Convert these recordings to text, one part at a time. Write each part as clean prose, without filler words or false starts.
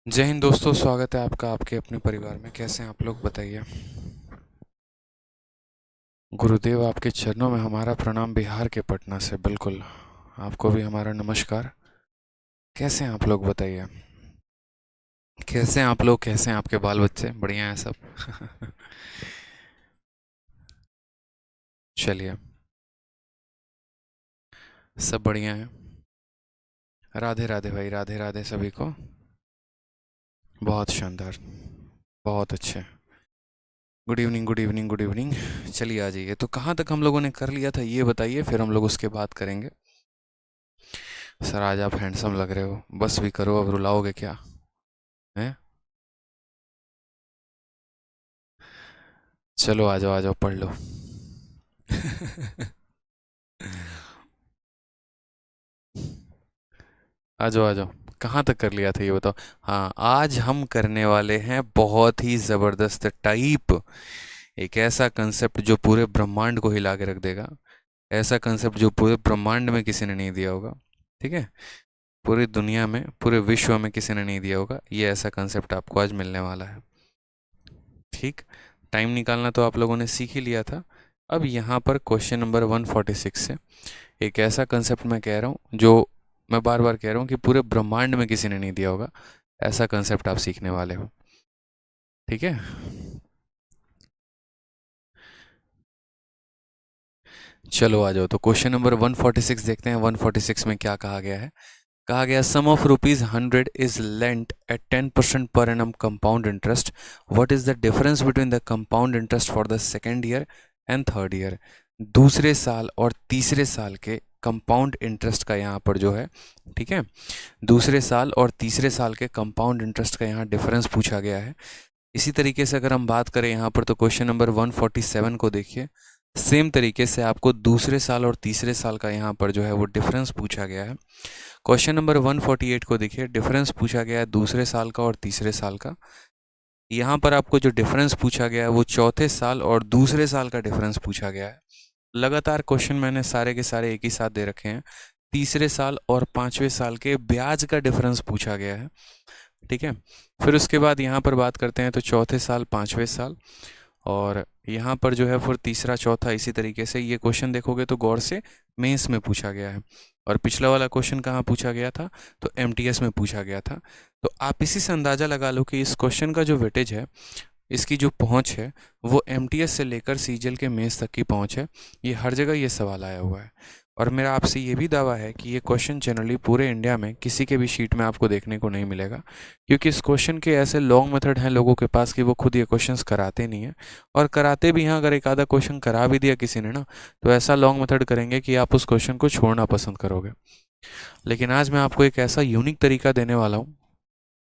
जय हिंद दोस्तों, स्वागत है आपका आपके अपने परिवार में। कैसे हैं आप लोग, बताइए। गुरुदेव आपके चरणों में हमारा प्रणाम, बिहार के पटना से। बिल्कुल, आपको भी हमारा नमस्कार। कैसे हैं आप लोग, बताइए। कैसे हैं आप लोग, कैसे हैं आपके बाल बच्चे, बढ़िया हैं सब? चलिए, सब बढ़िया है। राधे राधे भाई, राधे राधे सभी को। बहुत शानदार, बहुत अच्छे। Good evening, good evening, good evening. चलिए आ जाइए। तो कहाँ तक हम लोगों ने कर लिया था ये बताइए, फिर हम लोग उसके बाद करेंगे। सर आज आप हैंडसम लग रहे हो, बस भी करो, अब रुलाओगे क्या हैं? चलो आ जाओ पढ़ लो। आ जाओ। कहाँ तक कर लिया था ये बताओ। हाँ, आज हम करने वाले हैं बहुत ही ज़बरदस्त टाइप। एक ऐसा कंसेप्ट जो पूरे ब्रह्मांड को हिला के रख देगा। ऐसा कंसेप्ट जो पूरे ब्रह्मांड में किसी ने नहीं दिया होगा। ठीक है, पूरी दुनिया में, पूरे विश्व में किसी ने नहीं दिया होगा। ये ऐसा कंसेप्ट आपको आज मिलने वाला है। ठीक, टाइम निकालना तो आप लोगों ने सीख ही लिया था। अब यहाँ पर क्वेश्चन नंबर 146 से एक ऐसा कंसेप्ट मैं कह रहा हूँ जो मैं बार बार कह रहा हूँ कि पूरे ब्रह्मांड में किसी ने नहीं दिया होगा। ऐसा कंसेप्ट आप सीखने वाले हो। ठीक है, चलो आ जाओ। तो क्वेश्चन नंबर 146 देखते हैं। 146 में क्या कहा गया है। कहा गया, sum of ₹100 is lent at 10% per annum compound interest. What is the difference between the compound interest for the second year and third year. दूसरे साल और तीसरे साल के कंपाउंड इंटरेस्ट का यहाँ पर जो है, ठीक है, दूसरे साल और तीसरे साल के कंपाउंड इंटरेस्ट का यहाँ डिफरेंस पूछा गया है। इसी तरीके से अगर हम बात करें यहाँ पर, तो क्वेश्चन नंबर 147 को देखिए। सेम तरीके से आपको दूसरे साल और तीसरे साल का यहाँ पर जो है वो डिफरेंस पूछा गया है। क्वेश्चन नंबर 148 को देखिए, डिफरेंस पूछा गया है दूसरे साल का और तीसरे साल का। यहाँ पर आपको जो डिफरेंस पूछा गया है वो चौथे साल और दूसरे साल का डिफरेंस पूछा गया है। लगातार क्वेश्चन मैंने सारे के सारे एक ही साथ दे रखे हैं। तीसरे साल और पांचवें साल के ब्याज का डिफरेंस पूछा गया है। ठीक है, फिर उसके बाद यहाँ पर बात करते हैं तो चौथे साल, पांचवें साल, और यहाँ पर जो है फिर तीसरा चौथा। इसी तरीके से ये क्वेश्चन देखोगे तो गौर से मेंस में पूछा गया है। और पिछला वाला क्वेश्चन कहाँ पूछा गया था, तो एमटीएस में पूछा गया था। तो आप इसी से अंदाज़ा लगा लो कि इस क्वेश्चन का जो वेटेज है, इसकी जो पहुंच है, वो एमटीएस से लेकर सीजीएल के मेंस तक की पहुंच है। ये हर जगह ये सवाल आया हुआ है। और मेरा आपसे ये भी दावा है कि ये क्वेश्चन जनरली पूरे इंडिया में किसी के भी शीट में आपको देखने को नहीं मिलेगा, क्योंकि इस क्वेश्चन के ऐसे लॉन्ग मेथड हैं लोगों के पास कि वो खुद ये क्वेश्चंस कराते नहीं हैं। और कराते भी हैं, अगर एक आधा क्वेश्चन करा भी दिया किसी ने ना, तो ऐसा लॉन्ग मेथड करेंगे कि आप उस क्वेश्चन को छोड़ना पसंद करोगे। लेकिन आज मैं आपको एक ऐसा यूनिक तरीका देने वाला हूँ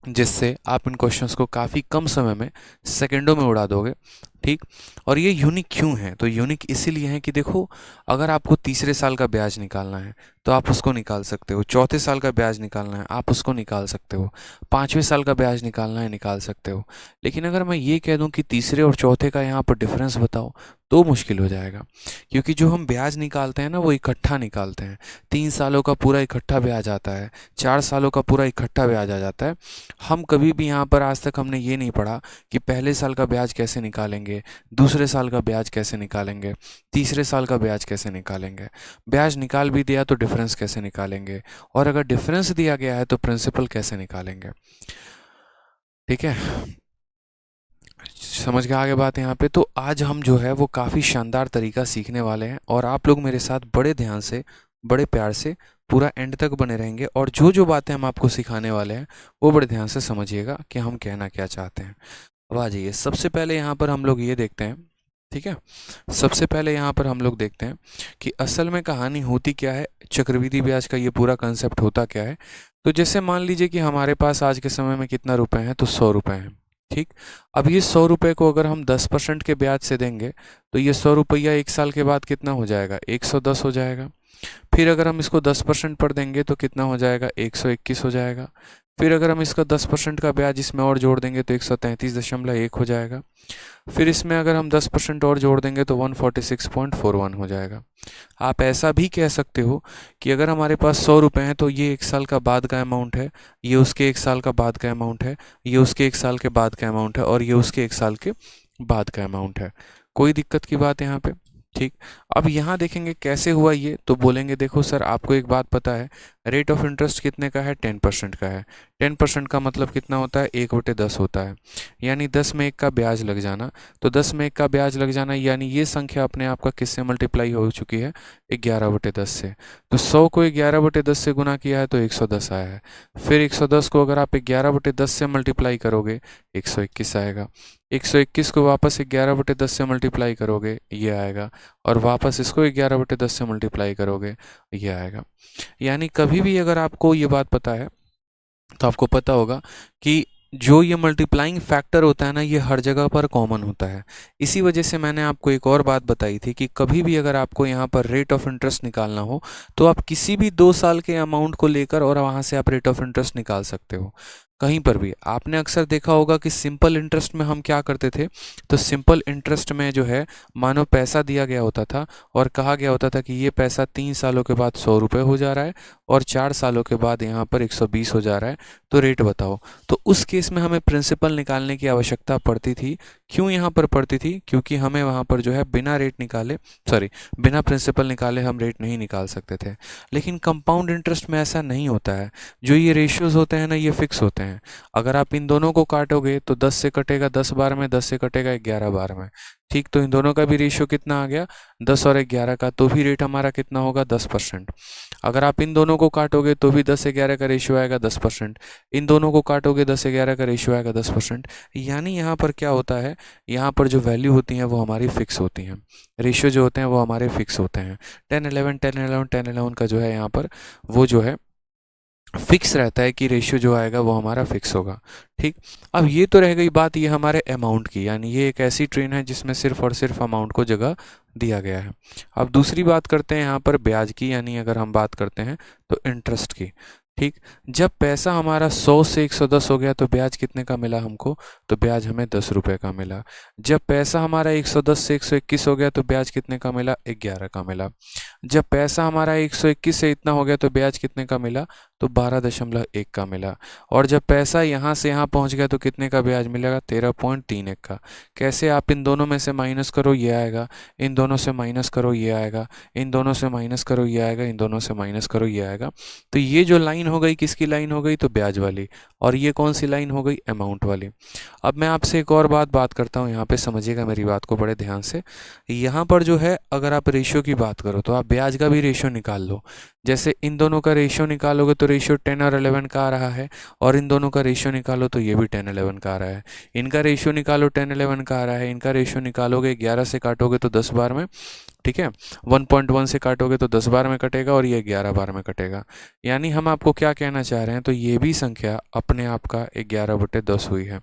जिससे आप इन क्वेश्चंस को काफ़ी कम समय में, सेकंडों में उड़ा दोगे। ठीक, और ये यूनिक क्यों है, तो यूनिक इसीलिए है कि देखो, अगर आपको तीसरे साल का ब्याज निकालना है तो आप उसको निकाल सकते हो, चौथे साल का ब्याज निकालना है आप उसको निकाल सकते हो, पाँचवें साल का ब्याज निकालना है निकाल सकते हो। लेकिन अगर मैं ये कह दूं कि तीसरे और चौथे का यहाँ पर डिफरेंस बताओ, तो मुश्किल हो जाएगा। क्योंकि जो हम ब्याज निकालते हैं ना, वो इकट्ठा निकालते हैं। 3 सालों का पूरा इकट्ठा ब्याज आता है, 4 सालों का पूरा इकट्ठा ब्याज आ जाता है। हम कभी भी यहाँ पर आज तक हमने ये नहीं पढ़ा कि पहले साल का ब्याज कैसे निकालेंगे, दूसरे साल का ब्याज कैसे निकालेंगे, तीसरे साल का ब्याज कैसे निकालेंगे। ब्याज निकाल भी दिया तो डिफरेंस कैसे निकालेंगे, और अगर डिफरेंस दिया गया है तो प्रिंसिपल कैसे निकालेंगे। ठीक है, समझ गए आगे बात यहाँ पे। तो आज हम जो है वो काफ़ी शानदार तरीका सीखने वाले हैं, और आप लोग मेरे साथ बड़े ध्यान से, बड़े प्यार से पूरा एंड तक बने रहेंगे। और जो जो बातें हम आपको सिखाने वाले हैं वो बड़े ध्यान से समझिएगा कि हम कहना क्या चाहते हैं। अब आ जाइए, सबसे पहले यहाँ पर हम लोग ये देखते हैं। ठीक है, सबसे पहले यहाँ पर हम लोग देखते हैं कि असल में कहानी होती क्या है, चक्रवृद्धि ब्याज का ये पूरा कंसेप्ट होता क्या है। तो जैसे मान लीजिए कि हमारे पास आज के समय में कितना रुपए हैं, तो 100 रुपये हैं। ठीक, अब ये 100 रुपये को अगर हम 10% के ब्याज से देंगे, तो ये 100 रुपया 1 साल के बाद कितना हो जाएगा, 110 हो जाएगा। फिर अगर हम इसको 10% पर देंगे तो कितना हो जाएगा, 121 हो जाएगा। फिर अगर हम इसका 10% का ब्याज इसमें और जोड़ देंगे तो 133.1 हो जाएगा। फिर इसमें अगर हम 10% और जोड़ देंगे तो 146.41 हो जाएगा। आप ऐसा भी कह सकते हो कि अगर हमारे पास 100 रुपये हैं तो ये 1 साल का बाद का अमाउंट है, ये उसके 1 साल का बाद का अमाउंट है, ये उसके 1 साल के बाद का अमाउंट है और ये उसके 1 साल के बाद का अमाउंट है। कोई दिक्कत की बात यहाँ पे? ठीक। अब यहाँ देखेंगे कैसे हुआ ये, तो बोलेंगे देखो सर आपको एक बात पता है, रेट ऑफ इंटरेस्ट कितने का है? 10% का है। 10% का मतलब कितना होता है? 1/10 होता है, यानी 10 में 1 का ब्याज लग जाना। तो 10 में 1 का ब्याज लग जाना यानी ये संख्या अपने आप का किससे मल्टीप्लाई हो चुकी है? 11/10 से। तो 100 को 11/10 से गुना किया है तो 110 आया है। फिर 110 को अगर आप 11/10 से मल्टीप्लाई करोगे 121 आएगा। 121 को वापस 11/10 से मल्टीप्लाई करोगे ये आएगा, और वापस इसको 11/10 से मल्टीप्लाई करोगे ये आएगा। यानी कभी भी अगर आपको ये बात पता है तो आपको पता होगा कि जो ये मल्टीप्लाइंग फैक्टर होता है ना, ये हर जगह पर कॉमन होता है। इसी वजह से मैंने आपको एक और बात बताई थी कि कभी भी अगर आपको यहाँ पर रेट ऑफ इंटरेस्ट निकालना हो तो आप किसी भी 2 साल के अमाउंट को लेकर और वहाँ से आप रेट ऑफ इंटरेस्ट निकाल सकते हो। कहीं पर भी आपने अक्सर देखा होगा कि सिंपल इंटरेस्ट में हम क्या करते थे, तो सिंपल इंटरेस्ट में जो है मानो पैसा दिया गया होता था और कहा गया होता था कि ये पैसा 3 सालों के बाद 100 रुपये हो जा रहा है और 4 सालों के बाद यहाँ पर 120 हो जा रहा है, तो रेट बताओ। तो उस केस में हमें प्रिंसिपल निकालने की आवश्यकता पड़ती थी। क्यों यहाँ पर पड़ती थी? क्योंकि हमें वहाँ पर जो है बिना रेट निकाले, सॉरी, बिना प्रिंसिपल निकाले हम रेट नहीं निकाल सकते थे। लेकिन कंपाउंड इंटरेस्ट में ऐसा नहीं होता है। जो ये रेशियोज होते हैं ना, ये फिक्स होते हैं। अगर आप इन दोनों को काटोगे तो 10 से कटेगा 10 बार में, 10 से कटेगा 11 बार में। ठीक, तो इन दोनों का भी रेशियो कितना आ गया? 10 और 11 का, तो भी रेट हमारा कितना होगा? 10%। अगर आप इन दोनों को काटोगे तो भी 10-11 का रेशियो आएगा 10%। इन दोनों को काटोगे 10-11 का रेशियो आएगा 10%। यानी यहाँ पर क्या होता है, यहाँ पर जो वैल्यू होती हैं वो हमारी फिक्स होती हैं, रेशियो जो होते हैं वो हमारे फिक्स होते हैं। 10-11 10-11 10-11 का जो है यहाँ पर वो जो है फिक्स रहता है कि रेशियो जो आएगा वो हमारा फिक्स होगा। ठीक, अब ये तो रह गई बात ये हमारे अमाउंट की, यानी ये एक ऐसी ट्रेन है जिसमें सिर्फ और सिर्फ अमाउंट को जगह दिया गया है। अब दूसरी बात करते हैं यहाँ पर ब्याज की, यानी अगर हम बात करते हैं तो इंटरेस्ट की। ठीक, जब पैसा हमारा 100 से 110 हो गया तो ब्याज कितने का मिला हमको? तो ब्याज हमें 10 रुपये का मिला। जब पैसा हमारा 110 से 121 हो गया तो ब्याज कितने का मिला? 11 का मिला। जब पैसा हमारा 121 से इतना हो गया तो ब्याज कितने का मिला? तो 12.1 का मिला। और जब पैसा यहाँ से यहाँ पहुँच गया तो कितने का ब्याज मिलेगा? 13.31 का। कैसे? आप इन दोनों में से माइनस करो ये आएगा, इन दोनों से माइनस करो ये आएगा, इन दोनों से माइनस करो ये आएगा, इन दोनों से माइनस करो ये आएगा। तो ये जो लाइन हो गई किसकी लाइन हो गई? तो ब्याज वाली। और ये कौन सी लाइन हो गई? अमाउंट वाली। अब मैं आपसे एक और बात करता हूँ, यहाँ पे समझिएगा मेरी बात को बड़े ध्यान से। यहाँ पर जो है अगर आप रेशियो की बात करो तो आप ब्याज का भी रेशियो निकाल लो। जैसे इन दोनों का रेशियो निकालोगे तो रेशियो 10 और 11 का आ रहा है, और इन दोनों का रेशियो निकालो तो ये भी 10-11 का आ रहा है। इनका रेशियो निकालो 10-11 का आ रहा है, इनका रेशियो निकालोगे 11 से काटोगे तो 10 बार में, ठीक है, 1.1 से काटोगे तो 10 बार में कटेगा और ये 11 बार में कटेगा। यानी हम आपको क्या कहना चाह रहे हैं, तो ये भी संख्या अपने आप का 11/10 हुई है।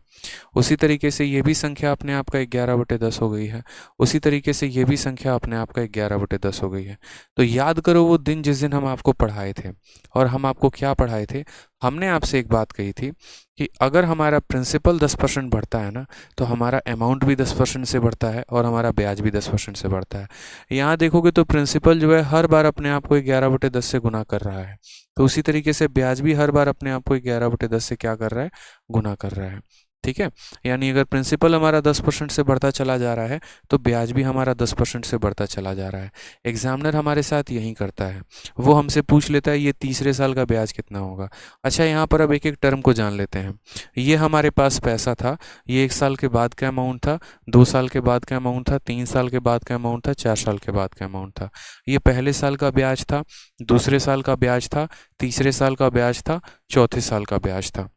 उसी तरीके से ये भी संख्या अपने आप का 11/10 हो गई है। उसी तरीके से ये भी संख्या अपने आप का 11/10 हो गई है। तो याद करो वो दिन जिस दिन हम आपको पढ़ाए थे, और हम आपको क्या पढ़ाए थे? हमने आपसे एक बात कही थी कि अगर हमारा प्रिंसिपल 10% बढ़ता है ना, तो हमारा अमाउंट भी 10% से बढ़ता है और हमारा ब्याज भी 10% से बढ़ता है। यहाँ देखोगे तो प्रिंसिपल जो है हर बार अपने आप को 11/10 से गुना कर रहा है, तो उसी तरीके से ब्याज भी हर बार अपने आप को 11/10 से क्या कर रहा है? गुना कर रहा है। ठीक है, यानी अगर प्रिंसिपल हमारा 10% से बढ़ता चला जा रहा है तो ब्याज भी हमारा 10% से बढ़ता चला जा रहा है। एग्जामिनर हमारे साथ यही करता है, वो हमसे पूछ लेता है ये तीसरे साल का ब्याज कितना होगा। अच्छा, यहाँ पर अब एक एक टर्म को जान लेते हैं। ये हमारे पास पैसा था, ये 1 साल के बाद का अमाउंट था, 2 साल के बाद का अमाउंट था, 3 साल के बाद का अमाउंट था, 4 साल के बाद का अमाउंट था। ये पहले साल का ब्याज था, दूसरे साल का ब्याज था, तीसरे साल का ब्याज था, चौथे साल का ब्याज था।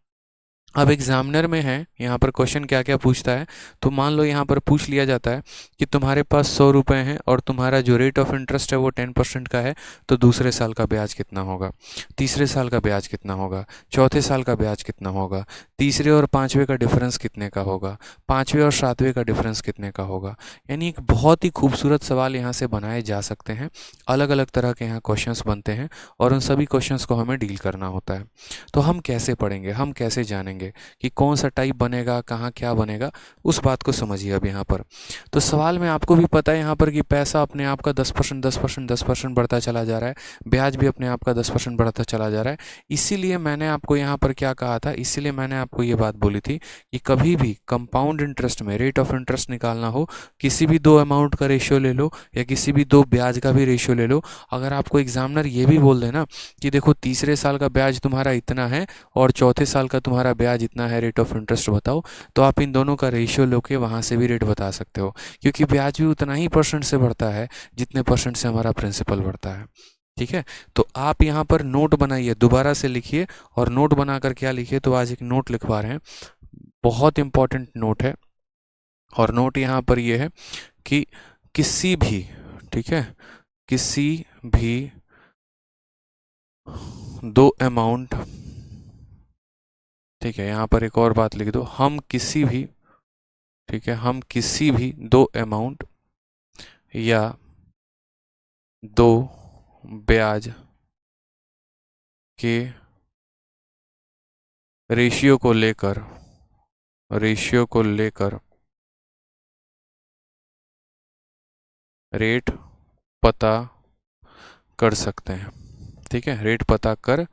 अब एग्जामिनर में है यहाँ पर क्वेश्चन क्या क्या पूछता है। तो मान लो यहाँ पर पूछ लिया जाता है कि तुम्हारे पास 100 रुपये हैं और तुम्हारा जो रेट ऑफ इंटरेस्ट है वो 10% का है, तो दूसरे साल का ब्याज कितना होगा, तीसरे साल का ब्याज कितना होगा, चौथे साल का ब्याज कितना होगा, तीसरे और पाँचवें का डिफरेंस कितने का होगा, पाँचवें और सातवें का डिफरेंस कितने का होगा। यानी एक बहुत ही खूबसूरत सवाल यहाँ से बनाए जा सकते हैं। अलग अलग तरह के यहाँ क्वेश्चंस बनते हैं और उन सभी क्वेश्चंस को हमें डील करना होता है। तो हम कैसे पढ़ेंगे, हम कैसे जानेंगे कि कौन सा टाइप बनेगा, कहाँ क्या बनेगा, उस बात को समझिए अब यहाँ पर। तो सवाल में आपको भी पता है यहाँ पर कि पैसा अपने आप का 10% 10% 10% बढ़ता चला जा रहा है, ब्याज भी अपने आप का 10% बढ़ता चला जा रहा है। इसीलिए मैंने आपको यहाँ पर क्या कहा था, इसीलिए मैंने आपको ये बात बोली थी कि कभी भी कंपाउंड इंटरेस्ट में रेट ऑफ इंटरेस्ट निकालना हो, किसी भी दो अमाउंट का रेशियो ले लो या किसी भी दो ब्याज का भी रेशियो ले लो, अगर आपको एग्जामिनर ये भी बोल देना कि देखो तीसरे साल का ब्याज तुम्हारा इतना है और चौथे साल का तुम्हारा ब्याज इतना है, रेट ऑफ इंटरेस्ट बताओ, तो आप इन दोनों का रेशियो लो के वहाँ से भी रेट बता सकते हो, क्योंकि ब्याज भी उतना ही परसेंट से बढ़ता है जितने परसेंट से हमारा प्रिंसिपल बढ़ता है। ठीक है, तो आप यहाँ पर नोट बनाइए, दोबारा से लिखिए और नोट बनाकर क्या लिखिए, तो आज एक नोट लिखवा रहे हैं, बहुत इंपॉर्टेंट नोट है। और नोट यहाँ पर ये है कि किसी भी, ठीक है, किसी भी दो अमाउंट, ठीक है, यहाँ पर एक और बात लिख दो, हम किसी भी, ठीक है, हम किसी भी दो अमाउंट या दो ब्याज के रेशियो को लेकर रेट पता कर सकते हैं। ठीक है, रेट पता कर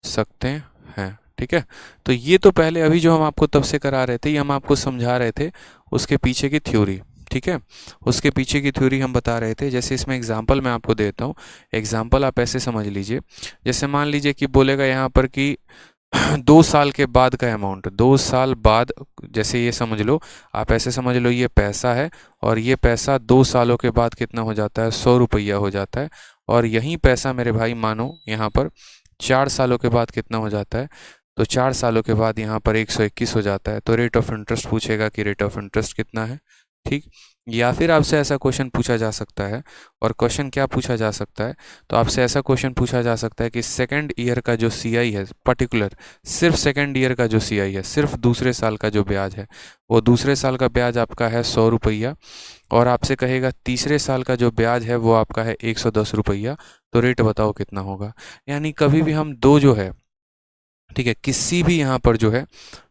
सकते हैं। ठीक है, तो ये तो पहले अभी जो हम आपको तब से करा रहे थे, ये हम आपको समझा रहे थे उसके पीछे की थ्योरी। ठीक है, उसके पीछे की थ्योरी हम बता रहे थे। जैसे इसमें एग्जांपल मैं आपको देता हूँ, एग्जांपल आप ऐसे समझ लीजिए, जैसे मान लीजिए कि बोलेगा यहाँ पर कि 2 साल के बाद का अमाउंट, 2 साल बाद, जैसे ये समझ लो, आप ऐसे समझ लो ये पैसा है और ये पैसा 2 सालों के बाद कितना हो जाता है, 100 रुपया हो जाता है। और यही पैसा मेरे भाई मानो यहाँ पर 4 सालों के बाद कितना हो जाता है, तो 4 सालों के बाद यहाँ पर 121 हो जाता है। तो रेट ऑफ इंटरेस्ट पूछेगा कि रेट ऑफ इंटरेस्ट कितना है। ठीक, या फिर आपसे ऐसा क्वेश्चन पूछा जा सकता है, और क्वेश्चन क्या पूछा जा सकता है, तो आपसे ऐसा क्वेश्चन पूछा जा सकता है कि सेकंड ईयर का जो सीआई है, पर्टिकुलर सिर्फ सेकंड ईयर का जो सीआई है, सिर्फ दूसरे साल का जो ब्याज है, वो दूसरे साल का ब्याज आपका है 100 रुपया, और आपसे कहेगा तीसरे साल का जो ब्याज है वो आपका है 110 रुपया, तो रेट बताओ कितना होगा। यानी कभी भी हम दो जो है, ठीक है, किसी भी यहाँ पर जो है,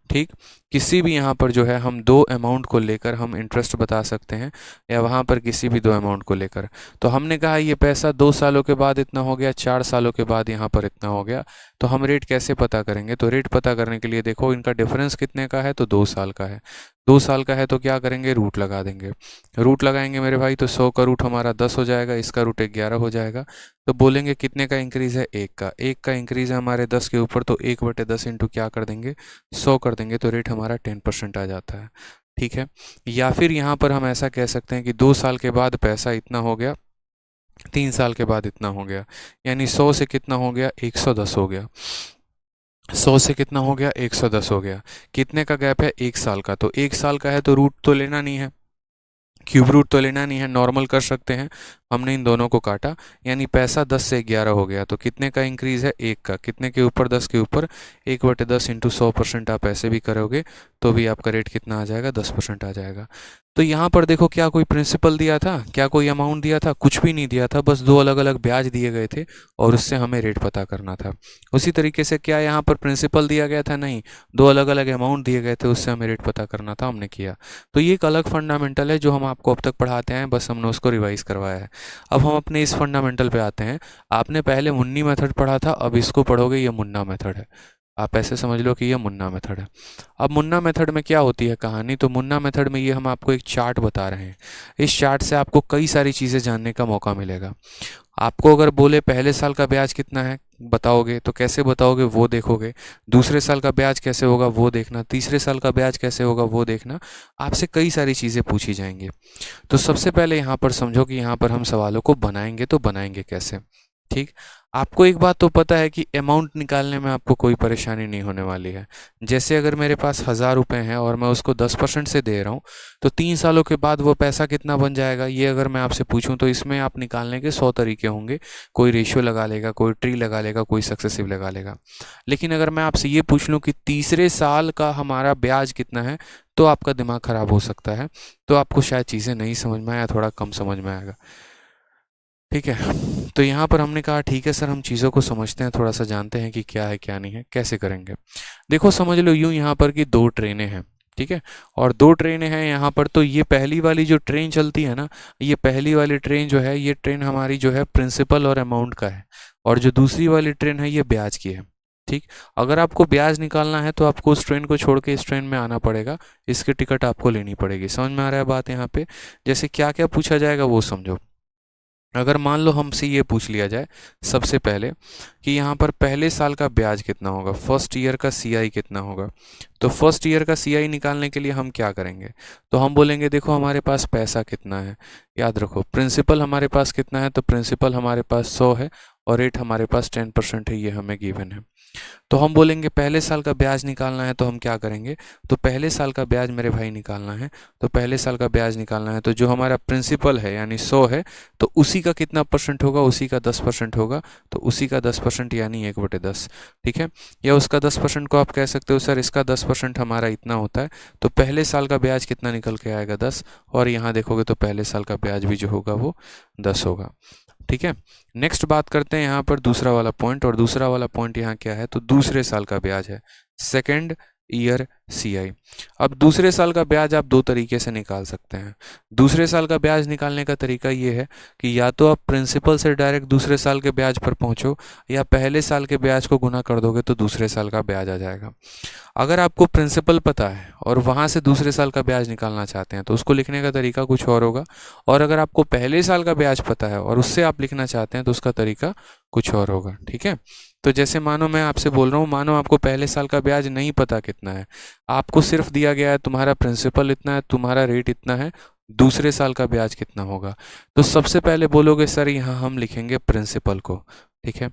ठीक, किसी भी यहाँ पर जो है हम दो अमाउंट को लेकर हम इंटरेस्ट बता सकते हैं, या वहाँ पर किसी भी दो अमाउंट को लेकर। तो हमने कहा ये पैसा 2 सालों के बाद इतना हो गया, 4 सालों के बाद यहाँ पर इतना हो गया, तो हम रेट कैसे पता करेंगे, तो रेट पता करने के लिए देखो इनका डिफरेंस कितने का है, तो 2 साल का है। 2 साल का है तो क्या करेंगे, रूट लगा देंगे। रूट लगाएंगे मेरे भाई, तो 100 का रूट हमारा 10 हो जाएगा, इसका रूट 11 हो जाएगा। तो बोलेंगे कितने का इंक्रीज़ है, 1 का इंक्रीज़ है हमारे 10 के ऊपर, तो 1/10 इंटू क्या कर देंगे, 100 कर देंगे, तो रेट हमारा 10% आ जाता है। ठीक है, या फिर यहाँ पर हम ऐसा कह सकते हैं कि 2 साल के बाद पैसा इतना हो गया, 3 साल के बाद इतना हो गया, यानी 100 से कितना हो गया, 110 हो गया। 100 से कितना हो गया, 110 हो गया। कितने का गैप है, 1 साल का, तो 1 साल का है तो रूट तो लेना नहीं है, क्यूब रूट तो लेना नहीं है, नॉर्मल कर सकते हैं। हमने इन दोनों को काटा, यानी पैसा 10 से 11 हो गया, तो कितने का इंक्रीज़ है, 1 का, कितने के ऊपर, 10 के ऊपर, 1/10 इंटू 100% आप ऐसे भी करोगे तो भी आपका रेट कितना आ जाएगा, 10% आ जाएगा। तो यहाँ पर देखो, क्या कोई प्रिंसिपल दिया था, क्या कोई अमाउंट दिया था, कुछ भी नहीं दिया था, बस दो अलग अलग ब्याज दिए गए थे और उससे हमें रेट पता करना था। उसी तरीके से क्या यहाँ पर प्रिंसिपल दिया गया था, नहीं, दो अलग अलग अमाउंट दिए गए थे, उससे हमें रेट पता करना था, हमने किया। तो ये एक अलग फंडामेंटल है जो हम आपको अब तक पढ़ाते हैं, बस हमने उसको रिवाइज करवाया है। अब हम अपने इस फंडामेंटल पे आते हैं। आपने पहले मुन्नी मेथड पढ़ा था, अब इसको पढ़ोगे, ये मुन्ना मेथड है। आप ऐसे समझ लो कि ये मुन्ना मेथड है। अब मुन्ना मेथड में क्या होती है कहानी, तो मुन्ना मेथड में ये हम आपको एक चार्ट बता रहे हैं। इस चार्ट से आपको कई सारी चीज़ें जानने का मौका मिलेगा। आपको अगर बोले पहले साल का ब्याज कितना है बताओगे, तो कैसे बताओगे वो देखोगे, दूसरे साल का ब्याज कैसे होगा वो देखना, तीसरे साल का ब्याज कैसे होगा वो देखना, आपसे कई सारी चीज़ें पूछी जाएंगी। तो सबसे पहले यहाँ पर समझो कि यहाँ पर हम सवालों को बनाएंगे तो बनाएंगे कैसे। ठीक, आपको एक बात तो पता है कि अमाउंट निकालने में आपको कोई परेशानी नहीं होने वाली है। जैसे अगर मेरे पास 1000 रुपये हैं और मैं उसको 10% से दे रहा हूँ, तो 3 सालों के बाद वो पैसा कितना बन जाएगा, ये अगर मैं आपसे पूछूं तो इसमें आप निकालने के 100 तरीके होंगे। कोई रेशियो लगा लेगा, कोई ट्री लगा लेगा, कोई सक्सेसिव लगा लेगा। लेकिन अगर मैं आपसे ये पूछ लूँ कि तीसरे साल का हमारा ब्याज कितना है, तो आपका दिमाग ख़राब हो सकता है। तो आपको शायद चीज़ें नहीं समझ में आया, थोड़ा कम समझ में आएगा। ठीक है, तो यहाँ पर हमने कहा ठीक है सर, हम चीज़ों को समझते हैं, थोड़ा सा जानते हैं कि क्या है क्या नहीं है, कैसे करेंगे। देखो समझ लो यूँ यहाँ पर कि 2 ट्रेनें हैं, ठीक है, और 2 ट्रेनें हैं यहाँ पर। तो ये पहली वाली जो ट्रेन चलती है ना, ये पहली वाली ट्रेन जो है, ये ट्रेन हमारी जो है प्रिंसिपल और अमाउंट का है, और जो दूसरी वाली ट्रेन है ये ब्याज की है। ठीक, अगर आपको ब्याज निकालना है तो आपको उस ट्रेन को छोड़ के इस ट्रेन में आना पड़ेगा, इसकी टिकट आपको लेनी पड़ेगी। समझ में आ रहा है बात यहाँ पे? जैसे क्या क्या पूछा जाएगा वो समझो। अगर मान लो हमसे ये पूछ लिया जाए सबसे पहले कि यहाँ पर पहले साल का ब्याज कितना होगा, फर्स्ट ईयर का सीआई कितना होगा, तो फर्स्ट ईयर का सीआई निकालने के लिए हम क्या करेंगे? तो हम बोलेंगे देखो हमारे पास पैसा कितना है, याद रखो प्रिंसिपल हमारे पास कितना है, तो प्रिंसिपल हमारे पास 100 है और रेट हमारे पास 10% है, ये हमें गिवन है। तो हम बोलेंगे पहले साल का ब्याज निकालना है, तो हम क्या करेंगे? तो पहले साल का ब्याज मेरे भाई निकालना है, तो पहले साल का ब्याज निकालना है, तो जो हमारा प्रिंसिपल है यानी 100 है, तो उसी का कितना परसेंट होगा? उसी का 10% होगा, तो उसी का 10% यानी 1/10। ठीक है, या उसका 10% को आप कह सकते हो सर इसका 10% हमारा इतना होता है, तो पहले साल का ब्याज कितना निकल के आएगा? 10। और यहाँ देखोगे तो पहले साल का ब्याज भी जो होगा वो 10 होगा। ठीक है, नेक्स्ट बात करते हैं यहाँ पर दूसरा वाला पॉइंट, और दूसरा वाला पॉइंट यहाँ क्या है? तो दूसरे साल का ब्याज है, सेकेंड ईयर सीआई। अब दूसरे साल का ब्याज आप 2 तरीके से निकाल सकते हैं। दूसरे साल का ब्याज निकालने का तरीका ये है कि या तो आप प्रिंसिपल से डायरेक्ट दूसरे साल के ब्याज पर पहुंचो, या पहले साल के ब्याज को गुना कर दोगे तो दूसरे साल का ब्याज आ जाएगा। अगर आपको प्रिंसिपल पता है और वहाँ से दूसरे साल का ब्याज निकालना चाहते हैं तो उसको लिखने का तरीका कुछ और होगा, और अगर आपको पहले साल का ब्याज पता है और उससे आप लिखना चाहते हैं तो उसका तरीका कुछ और होगा। ठीक है, तो जैसे मानो मैं आपसे बोल रहा हूँ, मानो आपको पहले साल का ब्याज नहीं पता कितना है, आपको सिर्फ दिया गया है तुम्हारा प्रिंसिपल इतना है, तुम्हारा रेट इतना है, दूसरे साल का ब्याज कितना होगा। तो सबसे पहले बोलोगे सर यहाँ हम लिखेंगे प्रिंसिपल को। ठीक है,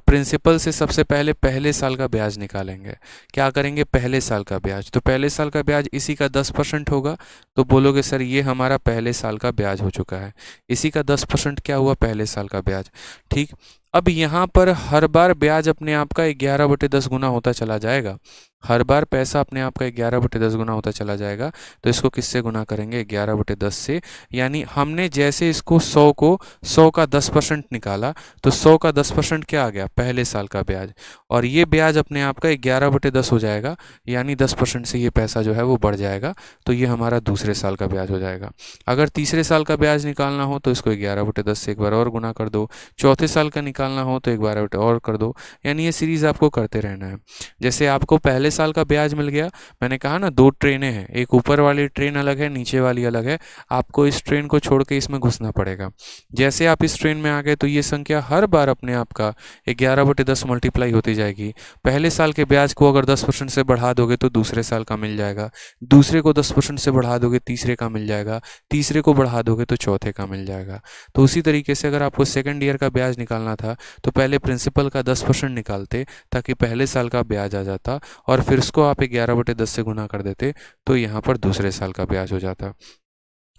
प्रिंसिपल से सबसे पहले पहले साल का ब्याज निकालेंगे। क्या करेंगे? पहले साल का ब्याज, तो पहले साल का ब्याज इसी का 10% होगा, तो बोलोगे सर ये हमारा पहले साल का ब्याज हो चुका है, इसी का 10% क्या हुआ? पहले साल का ब्याज। ठीक, अब यहाँ पर हर बार ब्याज अपने आप का 11/10 गुना होता चला जाएगा, हर बार पैसा अपने आप का 11/10 गुना होता चला जाएगा। तो इसको किससे गुना करेंगे? 11/10 से। यानी हमने जैसे इसको 100 का 10% निकाला, तो 100 का 10% क्या आ गया? पहले साल का ब्याज, और ये ब्याज अपने आप का 11/10 हो जाएगा, यानी 10% से ये पैसा जो है वो बढ़ जाएगा, तो ये हमारा दूसरे साल का ब्याज हो जाएगा। अगर तीसरे साल का ब्याज निकालना हो तो इसको 11/10 से एक बार और गुना कर दो, चौथे साल का निकालना हो तो एक बार और कर दो, यानी ये सीरीज़ आपको करते रहना है। जैसे आपको पहले साल का ब्याज मिल गया, मैंने कहा ना 2 ट्रेनें हैं, एक ऊपर वाली ट्रेन अलग है, नीचे वाली अलग है, आपको इस ट्रेन को छोड़ के इसमें घुसना पड़ेगा। जैसे आप इस ट्रेन में आ गए तो ये संख्या हर बार अपने आप का 11/10 मल्टीप्लाई होती जाएगी। पहले साल के ब्याज को अगर 10% से बढ़ा दोगे तो दूसरे साल का मिल जाएगा, दूसरे को 10% से बढ़ा दोगे तीसरे का मिल जाएगा, तीसरे को बढ़ा दोगे तो चौथे का मिल जाएगा। तो उसी तरीके से अगर आपको सेकेंड ईयर का ब्याज निकालना था तो पहले प्रिंसिपल का 10% निकालते ताकि पहले साल का ब्याज आ जाता, और फिर उसको आप 11/10 से गुना कर देते, तो यहाँ पर दूसरे साल का ब्याज हो जाता।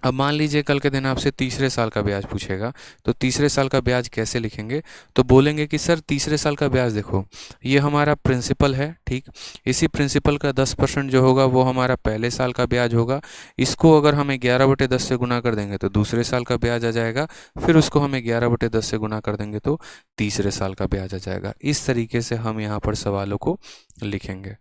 अब मान लीजिए कल के दिन आपसे तीसरे साल का ब्याज पूछेगा, तो तीसरे साल का ब्याज कैसे लिखेंगे? तो बोलेंगे कि सर तीसरे साल का ब्याज देखो, ये हमारा प्रिंसिपल है, ठीक, इसी प्रिंसिपल का 10% जो होगा वो हमारा पहले साल का ब्याज होगा, इसको अगर हम 11/10 से गुना कर देंगे तो दूसरे साल का ब्याज आ जाएगा, फिर उसको हम 11/10 से गुना कर देंगे तो तीसरे साल का ब्याज आ जाएगा। इस तरीके से हम यहाँ पर सवालों को लिखेंगे।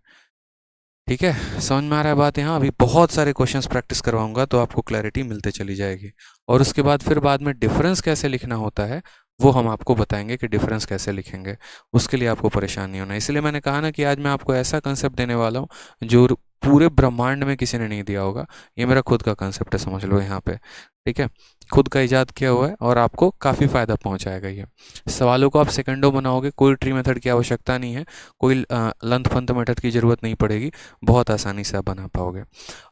ठीक है, समझ में आ रहा है बात? यहाँ अभी बहुत सारे क्वेश्चंस प्रैक्टिस करवाऊंगा तो आपको क्लैरिटी मिलते चली जाएगी, और उसके बाद फिर बाद में डिफरेंस कैसे लिखना होता है वो हम आपको बताएंगे कि डिफरेंस कैसे लिखेंगे, उसके लिए आपको परेशान नहीं होना। इसलिए मैंने कहा ना कि आज मैं आपको ऐसा कंसेप्ट देने वाला हूँ जो पूरे ब्रह्मांड में किसी ने नहीं दिया होगा, ये मेरा खुद का कंसेप्ट है, समझ लो यहाँ पे। ठीक है, खुद का इजाद किया हुआ है और आपको काफ़ी फ़ायदा पहुंचाएगा ये। सवालों को आप सेकंडों बनाओगे, कोई ट्री मेथड की आवश्यकता नहीं है, कोई लंथ फंथ मेथड की ज़रूरत नहीं पड़ेगी, बहुत आसानी से आप बना पाओगे।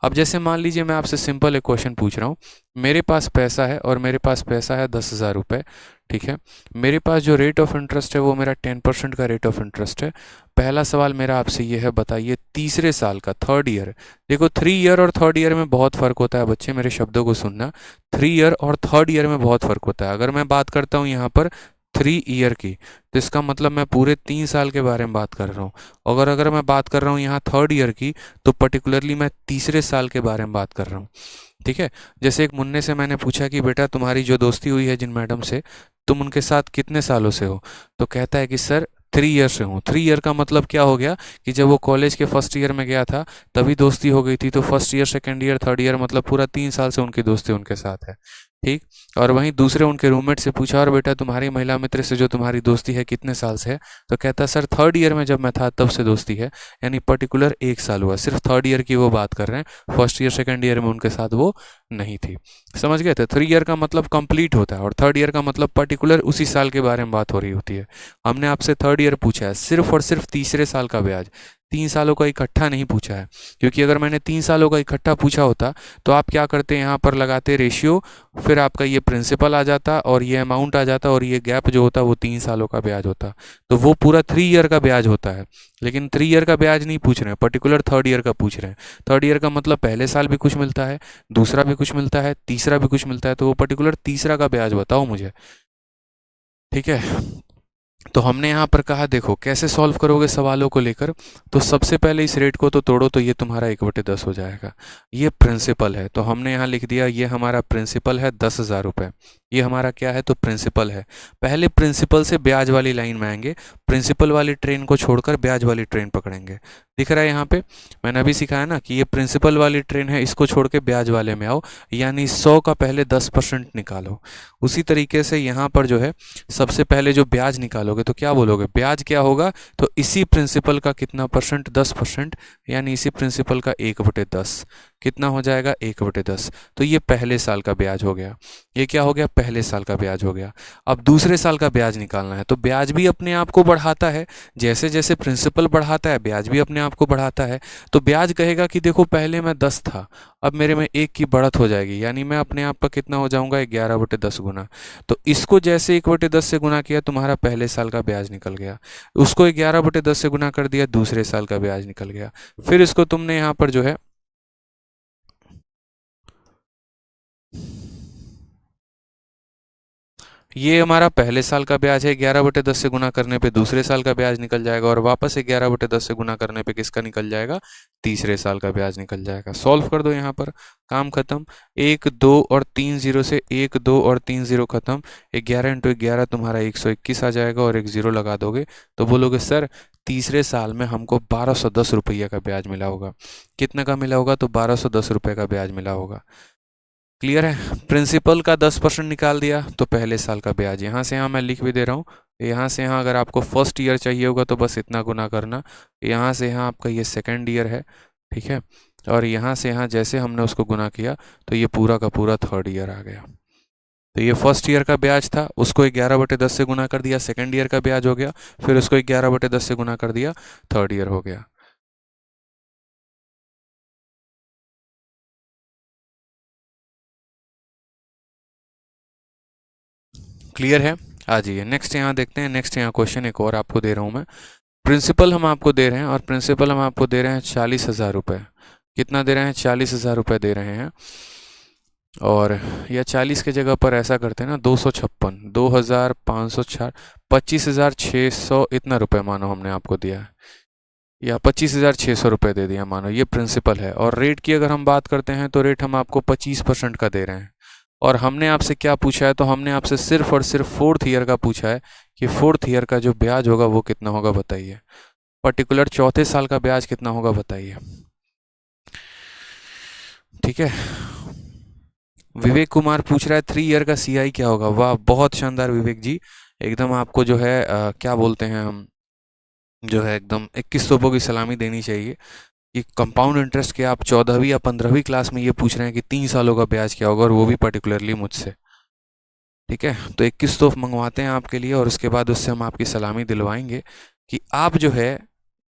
अब जैसे मान लीजिए मैं आपसे सिंपल एक क्वेश्चन पूछ रहा हूँ, मेरे पास पैसा है और मेरे पास पैसा है 10,000 रुपये, ठीक है, मेरे पास जो रेट ऑफ इंटरेस्ट है वो मेरा 10% का रेट ऑफ इंटरेस्ट है। पहला सवाल मेरा आपसे ये है, बताइए तीसरे साल का, थर्ड ईयर, देखो 3 ईयर और थर्ड ईयर में बहुत फ़र्क होता है बच्चे, मेरे शब्दों को सुनना, 3 ईयर और थर्ड ईयर में बहुत फ़र्क होता है। अगर मैं बात करता हूँ यहाँ पर 3 ईयर की, तो इसका मतलब मैं पूरे 3 साल के बारे में बात कर रहा हूँ। अगर अगर मैं बात कर रहा हूँ यहाँ थर्ड ईयर की, तो पर्टिकुलरली मैं तीसरे साल के बारे में बात कर रहा हूँ। ठीक है, जैसे एक मुन्ने से मैंने पूछा कि बेटा तुम्हारी जो दोस्ती हुई है जिन मैडम से, तुम उनके साथ कितने सालों से हो, तो कहता है कि सर 3 ईयर से हूँ। 3 ईयर का मतलब क्या हो गया कि जब वो कॉलेज के फर्स्ट ईयर में गया था तभी दोस्ती हो गई थी, तो first year, second year, third year, मतलब पूरा 3 साल से उनकी दोस्ती उनके साथ है। ठीक, और वहीं दूसरे उनके रूममेट से पूछा, और बेटा तुम्हारी महिला मित्र से जो तुम्हारी दोस्ती है कितने साल से है, तो कहता सर थर्ड ईयर में जब मैं था तब से दोस्ती है, यानी पर्टिकुलर 1 साल हुआ, सिर्फ थर्ड ईयर की वो बात कर रहे हैं, फर्स्ट ईयर सेकेंड ईयर में उनके साथ वो नहीं थी। समझ गए थे, 3 ईयर का मतलब कंप्लीट होता है और थर्ड ईयर का मतलब पर्टिकुलर उसी साल के बारे में बात हो रही होती है। हमने आपसे थर्ड ईयर पूछा है, सिर्फ और सिर्फ तीसरे साल का ब्याज, 3 सालों का इकट्ठा नहीं पूछा है, क्योंकि अगर मैंने 3 सालों का इकट्ठा पूछा होता तो आप क्या करते, यहाँ पर लगाते रेशियो, फिर आपका ये प्रिंसिपल आ जाता और ये अमाउंट आ जाता और ये गैप जो होता वो 3 सालों का ब्याज होता, तो वो पूरा 3 ईयर का ब्याज होता है। लेकिन 3 ईयर का ब्याज नहीं पूछ रहे हैं, पर्टिकुलर थर्ड ईयर का पूछ रहे हैं। थर्ड ईयर का मतलब पहले साल भी कुछ मिलता है, दूसरा भी कुछ मिलता है, तीसरा भी कुछ मिलता है, तो वो पर्टिकुलर तीसरा का ब्याज बताओ मुझे। ठीक है, तो हमने यहाँ पर कहा देखो कैसे सॉल्व करोगे सवालों को लेकर, तो सबसे पहले इस रेट को तो तोड़ो, तो ये तुम्हारा 1/10 हो जाएगा। ये प्रिंसिपल है, तो हमने यहाँ लिख दिया ये हमारा प्रिंसिपल है 10,000 रुपये। ये हमारा क्या है, तो प्रिंसिपल है। पहले प्रिंसिपल से ब्याज वाली लाइन में आएंगे, प्रिंसिपल वाली ट्रेन को छोड़कर ब्याज वाली ट्रेन पकड़ेंगे। दिख रहा है यहाँ पे, मैंने अभी सिखाया ना कि ये प्रिंसिपल वाली ट्रेन है, इसको छोड़ के ब्याज वाले में आओ, यानी 100 का पहले 10% निकालो। उसी तरीके से यहाँ पर जो है सबसे पहले जो ब्याज निकालोगे तो क्या बोलोगे, ब्याज क्या होगा, तो इसी प्रिंसिपल का कितना परसेंट, 10%, यानी इसी प्रिंसिपल का 1/10 कितना हो जाएगा, 1/10। तो ये पहले साल का ब्याज हो गया। ये क्या हो गया, पहले साल का ब्याज हो गया। अब दूसरे साल का ब्याज निकालना है, तो ब्याज भी अपने आप को बढ़ाता है, जैसे जैसे प्रिंसिपल बढ़ाता है ब्याज भी अपने आप को बढ़ाता है। तो ब्याज कहेगा कि देखो पहले मैं 10 था, अब मेरे में 1 की बढ़त हो जाएगी, यानी मैं अपने आप का कितना हो जाऊंगा, 11/10 गुना। तो इसको जैसे 1/10 से गुना किया, तुम्हारा पहले साल का ब्याज निकल गया, उसको 11/10 से गुना कर दिया, दूसरे साल का ब्याज निकल गया। फिर इसको तुमने यहाँ पर जो है ये हमारा पहले साल का ब्याज है, 11/10 से गुना करने पे दूसरे साल का ब्याज निकल जाएगा, और वापस 11/10 से गुना करने पे किसका निकल जाएगा, तीसरे साल का ब्याज निकल जाएगा। सॉल्व कर दो, यहाँ पर काम खत्म। 1 2 और 3 जीरो से 1 2 और 3 जीरो खत्म, 11 × 11 तुम्हारा 121 आ जाएगा, और एक जीरो लगा दोगे तो बोलोगे सर तीसरे साल में हमको 1210 रुपये का ब्याज मिला होगा। कितने का मिला होगा, तो 1210 रुपये का ब्याज मिला होगा। क्लियर है, प्रिंसिपल का 10% निकाल दिया तो पहले साल का ब्याज, यहाँ से यहाँ मैं लिख भी दे रहा हूँ, यहाँ से यहाँ अगर आपको फर्स्ट ईयर चाहिए होगा तो बस इतना गुना करना, यहाँ से यहाँ आपका ये सेकेंड ईयर है, ठीक है, और यहाँ से यहाँ जैसे हमने उसको गुना किया तो ये पूरा का पूरा थर्ड ईयर आ गया। तो ये फर्स्ट ईयर का ब्याज था, उसको 11/10 से गुना कर दिया, सेकेंड ईयर का ब्याज हो गया, फिर उसको 11/10 से गुना कर दिया, थर्ड ईयर हो गया। क्लियर है, आ जाइए नेक्स्ट यहाँ देखते हैं। नेक्स्ट यहाँ क्वेश्चन एक और आपको दे रहा हूँ मैं। प्रिंसिपल हम आपको दे रहे हैं, और प्रिंसिपल हम आपको दे रहे हैं 40,000 रुपये। कितना दे रहे हैं, 40,000 रुपये दे रहे हैं, और या 40 के जगह पर ऐसा करते हैं ना, 256, 2,560, 25,600 इतना रुपये मानो हमने आपको दिया है, या 25,600 रुपये दे दिया मानो, ये प्रिंसिपल है। और रेट की अगर हम बात करते हैं तो रेट हम आपको 25% का दे रहे हैं। और हमने आपसे क्या पूछा है, तो हमने आपसे सिर्फ और सिर्फ फोर्थ ईयर का पूछा है कि फोर्थ ईयर का जो ब्याज होगा वो कितना होगा बताइए, पर्टिकुलर चौथे साल का ब्याज कितना होगा बताइए। ठीक है, विवेक कुमार पूछ रहा है 3 ईयर का सीआई क्या होगा। वाह बहुत शानदार विवेक जी, एकदम आपको जो है क्या बोलते हैं हम, जो है एकदम 21 तोपों की सलामी देनी चाहिए। कि कंपाउंड इंटरेस्ट के आप 14वीं या 15वीं क्लास में ये पूछ रहे हैं कि 3 सालों का ब्याज क्या होगा, और वो भी पर्टिकुलरली मुझसे। ठीक है, तो 21 तोहफ मंगवाते हैं आपके लिए, और उसके बाद उससे हम आपकी सलामी दिलवाएंगे कि आप जो है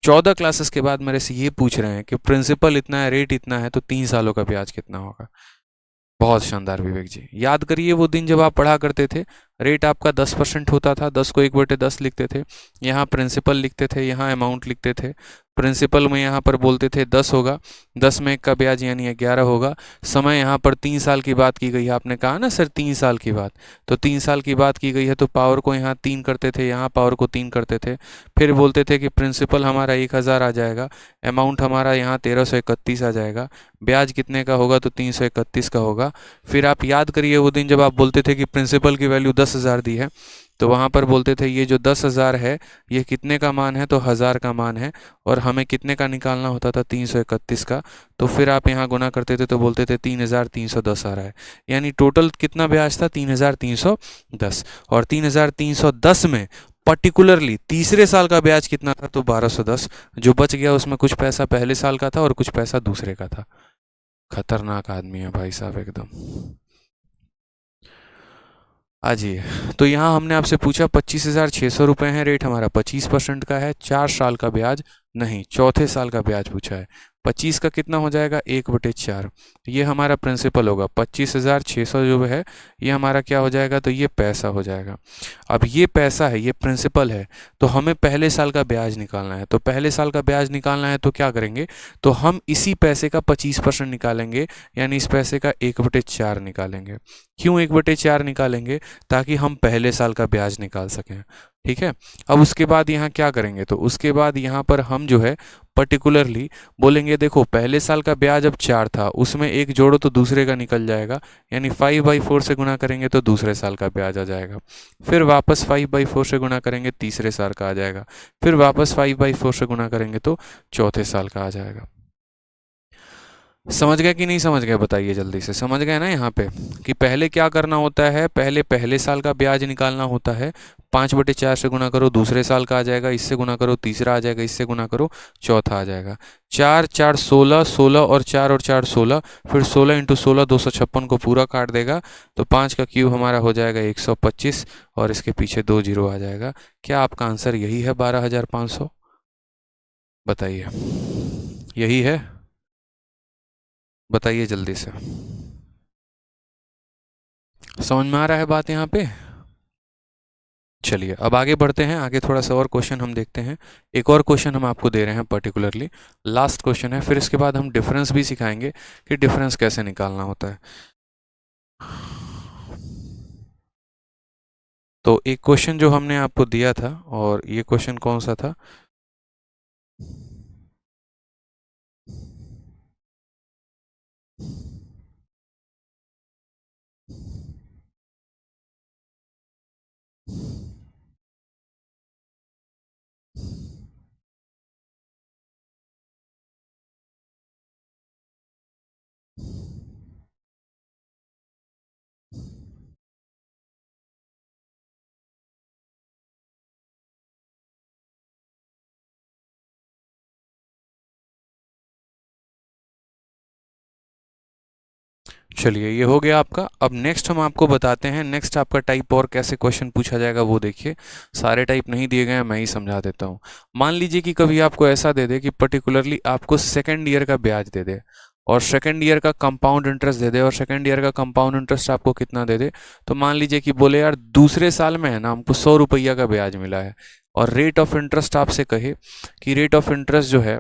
14 क्लासेस के बाद मेरे से ये पूछ रहे हैं कि प्रिंसिपल इतना है, रेट इतना है, तो 3 सालों का ब्याज कितना होगा। बहुत शानदार विवेक जी, याद करिए वो दिन जब आप पढ़ा करते थे, रेट आपका 10% होता था, 10 को 1/10 लिखते थे, यहाँ प्रिंसिपल लिखते थे, यहाँ अमाउंट लिखते थे, प्रिंसिपल में यहाँ पर बोलते थे 10 होगा, 10 में 1 का ब्याज यानी 11 होगा। समय यहाँ पर 3 साल की बात की गई है, आपने कहा ना सर 3 साल की बात, तो 3 साल की बात की गई है, तो पावर को यहाँ 3 करते थे, यहाँ पावर को 3 करते थे, फिर बोलते थे कि प्रिंसिपल हमारा 1000 आ जाएगा, अमाउंट हमारा यहाँ 1331 आ जाएगा, ब्याज कितने का होगा, तो 331 का होगा। फिर आप याद करिए वो दिन जब आप बोलते थे कि प्रिंसिपल की वैल्यू 10,000 दी है, तो वहाँ पर बोलते थे ये जो 10,000 है ये कितने का मान है, तो 1000 का मान है, और हमें कितने का निकालना होता था, 331 का। तो फिर आप यहाँ गुना करते थे तो बोलते थे 3,310 आ रहा है, यानी टोटल कितना ब्याज था, 3,310। और 3,310 में पर्टिकुलरली तीसरे साल का ब्याज कितना था, तो 1,210। जो बच गया उसमें कुछ पैसा पहले साल का था और कुछ पैसा दूसरे का था। खतरनाक आदमी है भाई साहब एकदम। आजिए, तो यहाँ हमने आपसे पूछा 25,600 रुपये है रेट, हमारा 25% का है, 4 साल का ब्याज नहीं, चौथे साल का ब्याज पूछा है। 25 का कितना हो जाएगा, 1/4, ये हमारा प्रिंसिपल होगा। 25,600 जो है ये हमारा क्या हो जाएगा, तो ये पैसा हो जाएगा। अब ये पैसा है, ये प्रिंसिपल है, तो हमें पहले साल का ब्याज निकालना है। तो पहले साल का ब्याज निकालना है तो क्या करेंगे, तो हम इसी पैसे का 25% निकालेंगे, यानी इस पैसे का 1/4 निकालेंगे। क्यों 1/4 निकालेंगे, ताकि हम पहले साल का ब्याज निकाल सकें। ठीक है, अब उसके बाद यहाँ क्या करेंगे, तो उसके बाद यहाँ पर हम जो है पर्टिकुलरली बोलेंगे देखो पहले साल का ब्याज अब 4 था, उसमें एक जोड़ो तो दूसरे का निकल जाएगा, यानी 5/4 से गुना करेंगे तो दूसरे साल का ब्याज आ जाएगा। फिर वापस 5/4 से गुना करेंगे तीसरे साल का आ जाएगा, फिर वापस 5/4 से गुना करेंगे तो चौथे साल का आ जाएगा। समझ गए कि नहीं समझ गए, बताइए जल्दी से। समझ गए ना यहाँ पे कि पहले क्या करना होता है, पहले साल का ब्याज निकालना होता है, 5/4 से गुना करो दूसरे साल का आ जाएगा, इससे गुना करो तीसरा आ जाएगा, इससे गुना करो चौथा आ जाएगा। 4 4 16, 16 और 4 और 4 16, फिर 16 × 16 256 को पूरा काट देगा, तो 5 का क्यूब हमारा हो जाएगा 125, और इसके पीछे 2 जीरो आ जाएगा। क्या आपका आंसर यही है 12,500? बताइए, यही है, बताइए जल्दी से। समझ में आ रहा है बात यहाँ पे? चलिए अब आगे बढ़ते हैं, आगे थोड़ा सा और क्वेश्चन हम देखते हैं। एक और क्वेश्चन हम आपको दे रहे हैं पर्टिकुलरली, लास्ट क्वेश्चन है, फिर इसके बाद हम डिफरेंस भी सिखाएंगे कि डिफरेंस कैसे निकालना होता है। तो एक क्वेश्चन जो हमने आपको दिया था, और ये क्वेश्चन कौन सा था, चलिए ये हो गया आपका। अब नेक्स्ट हम आपको बताते हैं, नेक्स्ट आपका टाइप और कैसे क्वेश्चन पूछा जाएगा वो देखिए। सारे टाइप नहीं दिए गए हैं, मैं ही समझा देता हूँ। मान लीजिए कि कभी आपको ऐसा दे दे कि पर्टिकुलरली आपको सेकेंड ईयर का ब्याज दे दे, और सेकेंड ईयर का कंपाउंड इंटरेस्ट दे दे, और सेकेंड ईयर का कंपाउंड इंटरेस्ट आपको कितना दे दे, तो मान लीजिए कि बोले यार दूसरे साल में है ना हमको 100 रुपया का ब्याज मिला है, और रेट ऑफ इंटरेस्ट आपसे कहे कि रेट ऑफ इंटरेस्ट जो है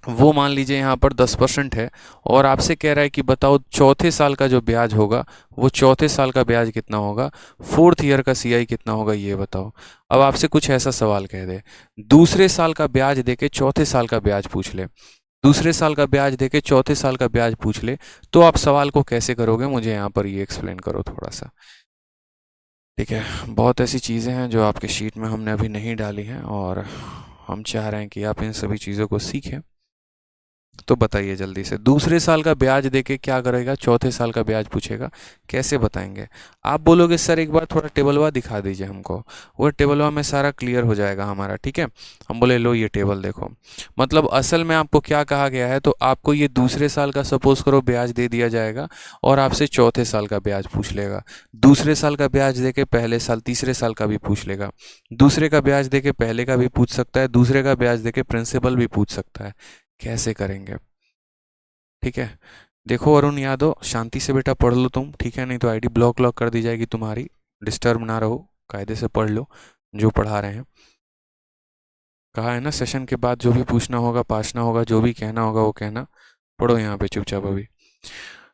वो मान लीजिए यहाँ पर 10% है, और आपसे कह रहा है कि बताओ चौथे साल का जो ब्याज होगा वो चौथे साल का ब्याज कितना होगा, फोर्थ ईयर का सीआई कितना होगा ये बताओ। अब आपसे कुछ ऐसा सवाल कह दे, दूसरे साल का ब्याज देके चौथे साल का ब्याज पूछ ले, दूसरे साल का ब्याज देके चौथे साल का ब्याज पूछ ले, तो आप सवाल को कैसे करोगे, मुझे यहाँ पर ये एक्सप्लेन करो थोड़ा सा। ठीक है, बहुत ऐसी चीज़ें हैं जो आपके शीट में हमने अभी नहीं डाली हैं, और हम चाह रहे हैं कि आप इन सभी चीज़ों को सीखें। तो बताइए जल्दी से, दूसरे साल का ब्याज देके क्या करेगा, चौथे साल का ब्याज पूछेगा, कैसे बताएंगे? आप बोलोगे सर एक बार थोड़ा टेबलवा दिखा दीजिए हमको, वो टेबलवा में सारा क्लियर हो जाएगा हमारा, ठीक है। हम बोले लो ये टेबल देखो, मतलब असल में आपको क्या कहा गया है, तो आपको ये दूसरे साल का सपोज करो ब्याज दे दिया जाएगा और आपसे चौथे साल का ब्याज पूछ लेगा। दूसरे साल का ब्याज देके पहले साल तीसरे साल का भी पूछ लेगा, दूसरे का ब्याज देके पहले का भी पूछ सकता है, दूसरे का ब्याज देके प्रिंसिपल भी पूछ सकता है। कैसे करेंगे? ठीक है, देखो अरुण यादव, शांति से बेटा पढ़ लो तुम, ठीक है, नहीं तो आईडी ब्लॉक लॉक कर दी जाएगी तुम्हारी। डिस्टर्ब ना रहो, कायदे से पढ़ लो जो पढ़ा रहे हैं। कहा है ना सेशन के बाद जो भी पूछना होगा, पाछना होगा, जो भी कहना होगा वो कहना। पढ़ो यहाँ पे चुपचाप अभी।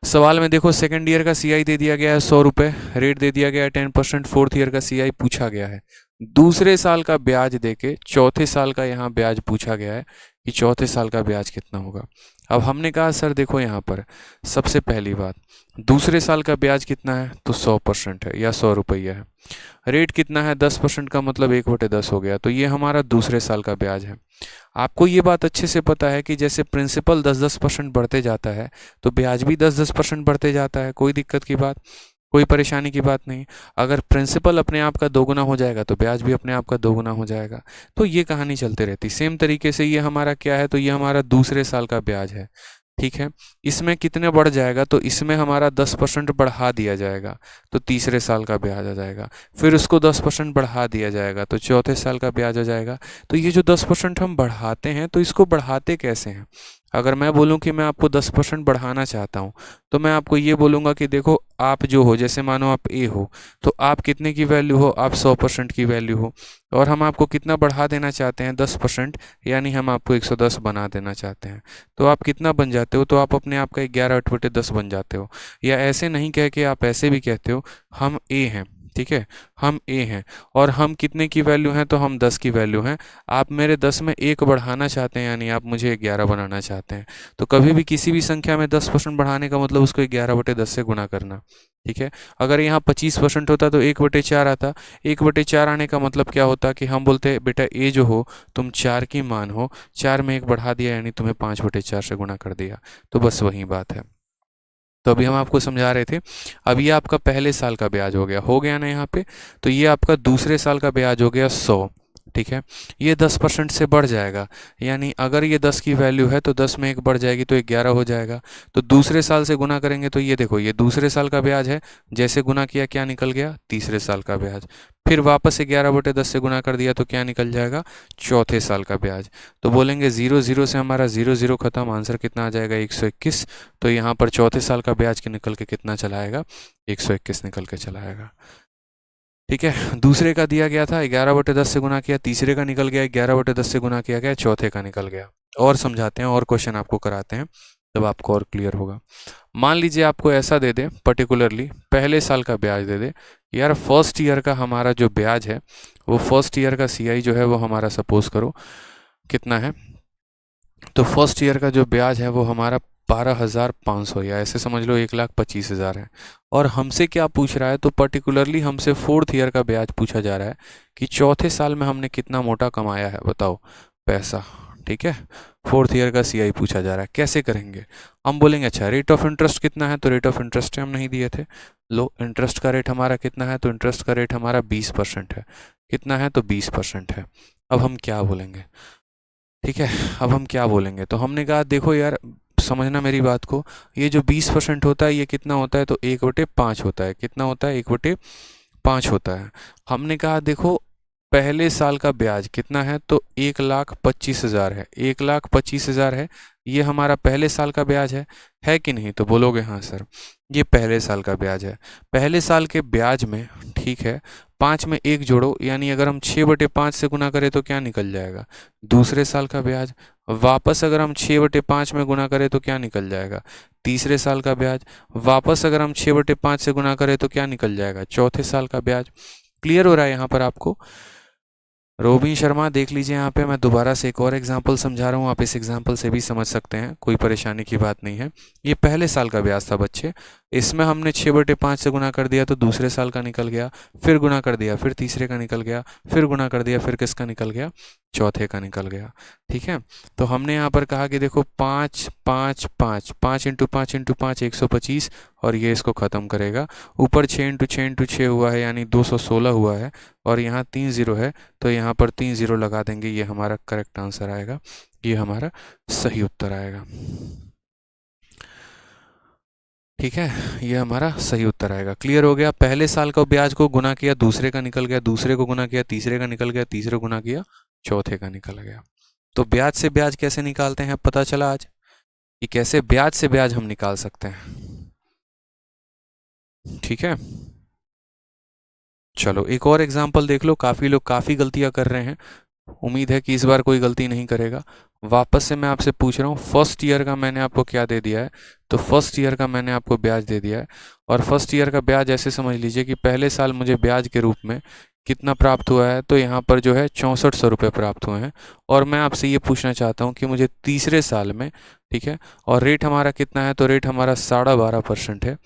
सवाल में देखो सेकंड ईयर का सीआई दे दिया गया है 100 रुपये, रेट दे दिया गया है 10%, फोर्थ ईयर का सीआई पूछा गया है, दूसरे साल का ब्याज देके चौथे साल का यहाँ ब्याज पूछा गया है कि चौथे साल का ब्याज कितना होगा। अब हमने कहा सर देखो यहाँ पर सबसे पहली बात, दूसरे साल का ब्याज कितना है, तो 100% है या 100 रुपये है। रेट कितना है, 10% का मतलब 1/10 हो गया, तो ये हमारा दूसरे साल का ब्याज है। आपको ये बात अच्छे से पता है कि जैसे प्रिंसिपल 10-10% बढ़ते जाता है तो ब्याज भी 10-10% बढ़ते जाता है, कोई दिक्कत की बात, कोई परेशानी की बात नहीं। अगर प्रिंसिपल अपने आप का दोगुना हो जाएगा तो ब्याज भी अपने आप का दोगुना हो जाएगा। तो ये कहानी चलते रहती। सेम तरीके से ये हमारा क्या है, तो ये हमारा दूसरे साल का ब्याज है, ठीक है। इसमें कितने बढ़ जाएगा, तो इसमें हमारा 10% बढ़ा दिया जाएगा तो तीसरे साल का ब्याज आ जाएगा, फिर उसको 10% बढ़ा दिया जाएगा तो चौथे साल का ब्याज आ जाएगा। तो ये जो 10% हम बढ़ाते हैं, तो इसको बढ़ाते कैसे हैं? अगर मैं बोलूं कि मैं आपको 10% बढ़ाना चाहता हूं, तो मैं आपको ये बोलूँगा कि देखो आप जो हो, जैसे मानो आप ए हो, तो आप कितने की वैल्यू हो, आप 100% की वैल्यू हो, और हम आपको कितना बढ़ा देना चाहते हैं, 10%, यानी हम आपको 110 बना देना चाहते हैं। तो आप कितना बन जाते हो, तो आप अपने आप का 11/10 बन जाते हो। या ऐसे नहीं कह के आप ऐसे भी कहते हो, हम ए हैं, ठीक है, हम ए हैं और हम कितने की वैल्यू हैं, तो हम 10 की वैल्यू हैं। आप मेरे 10 में 1 बढ़ाना चाहते हैं, यानी आप मुझे 11 बनाना चाहते हैं। तो कभी भी किसी भी संख्या में 10% बढ़ाने का मतलब उसको 11/10 से गुना करना, ठीक है। अगर यहाँ 25% होता तो 1/4 आता, 1/4 आने का मतलब क्या होता कि हम बोलते बेटा ए जो हो तुम 4 की मान हो, 4 में 1 बढ़ा दिया यानी तुम्हें 5/4 से गुना कर दिया। तो बस वही बात है। तो अभी हम आपको समझा रहे थे, अब ये आपका पहले साल का ब्याज हो गया ना यहाँ पे। तो ये आपका दूसरे साल का ब्याज हो गया 100, ठीक है। ये 10% से बढ़ जाएगा, यानी अगर ये 10 की वैल्यू है तो 10 में 1 बढ़ जाएगी तो 11 हो जाएगा। तो दूसरे साल से गुना करेंगे तो ये देखो ये दूसरे साल का ब्याज है, जैसे गुना किया क्या निकल गया, तीसरे साल का ब्याज। फिर वापस 11/10 से गुना कर दिया तो क्या निकल जाएगा, चौथे साल का ब्याज। तो बोलेंगे 0 0 से हमारा 0 0 खत्म, आंसर कितना आ जाएगा 121। तो यहाँ पर चौथे साल का ब्याज के निकल के कितना चला आएगा, 121 निकल के चला आएगा, ठीक है। दूसरे का दिया गया था 11/10 से गुना किया, तीसरे का निकल गया 11/10 से गुना किया गया, चौथे का निकल गया। और समझाते हैं और क्वेश्चन आपको कराते हैं तब आपको और क्लियर होगा। मान लीजिए आपको ऐसा दे दे, पर्टिकुलरली पहले साल का ब्याज दे दे, यार फर्स्ट ईयर का हमारा जो ब्याज है, वो फर्स्ट ईयर का सीआई जो है वो हमारा सपोज करो कितना है, तो फर्स्ट ईयर का जो ब्याज है वो हमारा 12,500 या ऐसे समझ लो 1,25,000 है। और हमसे क्या पूछ रहा है, तो पर्टिकुलरली हमसे फोर्थ ईयर का ब्याज पूछा जा रहा है कि चौथे साल में हमने कितना मोटा कमाया है, बताओ पैसा, ठीक है। फोर्थ ईयर का सीआई पूछा जा रहा है, कैसे करेंगे? हम बोलेंगे अच्छा रेट ऑफ इंटरेस्ट कितना है, तो रेट ऑफ इंटरेस्ट हम नहीं दिए थे। लो इंटरेस्ट का रेट हमारा कितना है, तो इंटरेस्ट का रेट हमारा 20% है। कितना है, तो 20% है। अब हम क्या बोलेंगे, ठीक है, अब हम क्या बोलेंगे, तो हमने कहा देखो यार समझना मेरी बात को, ये जो 20% होता है ये कितना होता है, तो 1/5 होता है। कितना होता है, 1/5 होता है। हमने कहा देखो पहले साल का ब्याज कितना है, तो 1,25,000 है, 1,25,000 है, ये हमारा पहले साल का ब्याज है कि नहीं? तो बोलोगे हाँ सर ये पहले साल का ब्याज है। पहले साल के ब्याज में, ठीक है, 5 में 1 जोड़ो, यानी अगर हम 6/5 से गुना करें तो क्या निकल जाएगा, दूसरे साल का ब्याज। वापस अगर हम 6/5 में गुना करें तो क्या निकल जाएगा, तीसरे साल का ब्याज। वापस अगर हम 6/5 से गुना करें तो क्या निकल जाएगा, चौथे साल का ब्याज। क्लियर हो रहा है यहाँ पर आपको? रोबिन शर्मा देख लीजिए, यहाँ पे मैं दोबारा से एक और एग्जांपल समझा रहा हूँ, आप इस एग्जांपल से भी समझ सकते हैं, कोई परेशानी की बात नहीं है। ये पहले साल का ब्याज था बच्चे, इसमें हमने 6/5 से गुना कर दिया तो दूसरे साल का निकल गया, फिर गुना कर दिया फिर तीसरे का निकल गया, फिर गुना कर दिया फिर किसका निकल गया, चौथे का निकल गया। ठीक है, तो हमने यहाँ पर कहा कि देखो 5 5 5 5 इंटू 5 इंटू 5 125, और ये इसको ख़त्म करेगा। ऊपर 6 इंटू 6 इंटू 6 हुआ है यानी 216 हुआ है, और यहाँ 3 ज़ीरो है तो यहाँ पर 3 ज़ीरो लगा देंगे, ये हमारा करेक्ट आंसर आएगा, ये हमारा सही उत्तर आएगा। ठीक है, ये हमारा सही उत्तर आएगा। क्लियर हो गया? पहले साल का ब्याज को गुना किया, दूसरे का निकल गया, दूसरे को गुना किया, तीसरे का निकल गया, तीसरे गुना किया, चौथे का निकल गया। तो ब्याज से ब्याज कैसे निकालते हैं पता चला आज कि कैसे ब्याज से ब्याज हम निकाल सकते हैं। ठीक है, चलो एक और एग्जांपल देख लो। काफ़ी लोग काफ़ी गलतियां कर रहे हैं, उम्मीद है कि इस बार कोई गलती नहीं करेगा। वापस से मैं आपसे पूछ रहा हूँ, फर्स्ट ईयर का मैंने आपको क्या दे दिया है, तो फर्स्ट ईयर का मैंने आपको ब्याज दे दिया है। और फर्स्ट ईयर का ब्याज ऐसे समझ लीजिए कि पहले साल मुझे ब्याज के रूप में कितना प्राप्त हुआ है, तो यहाँ पर जो है 6400 रुपये प्राप्त हुए हैं। और मैं आपसे ये पूछना चाहता हूँ कि मुझे तीसरे साल में, ठीक है, और रेट हमारा कितना है, तो रेट हमारा 12.5% है।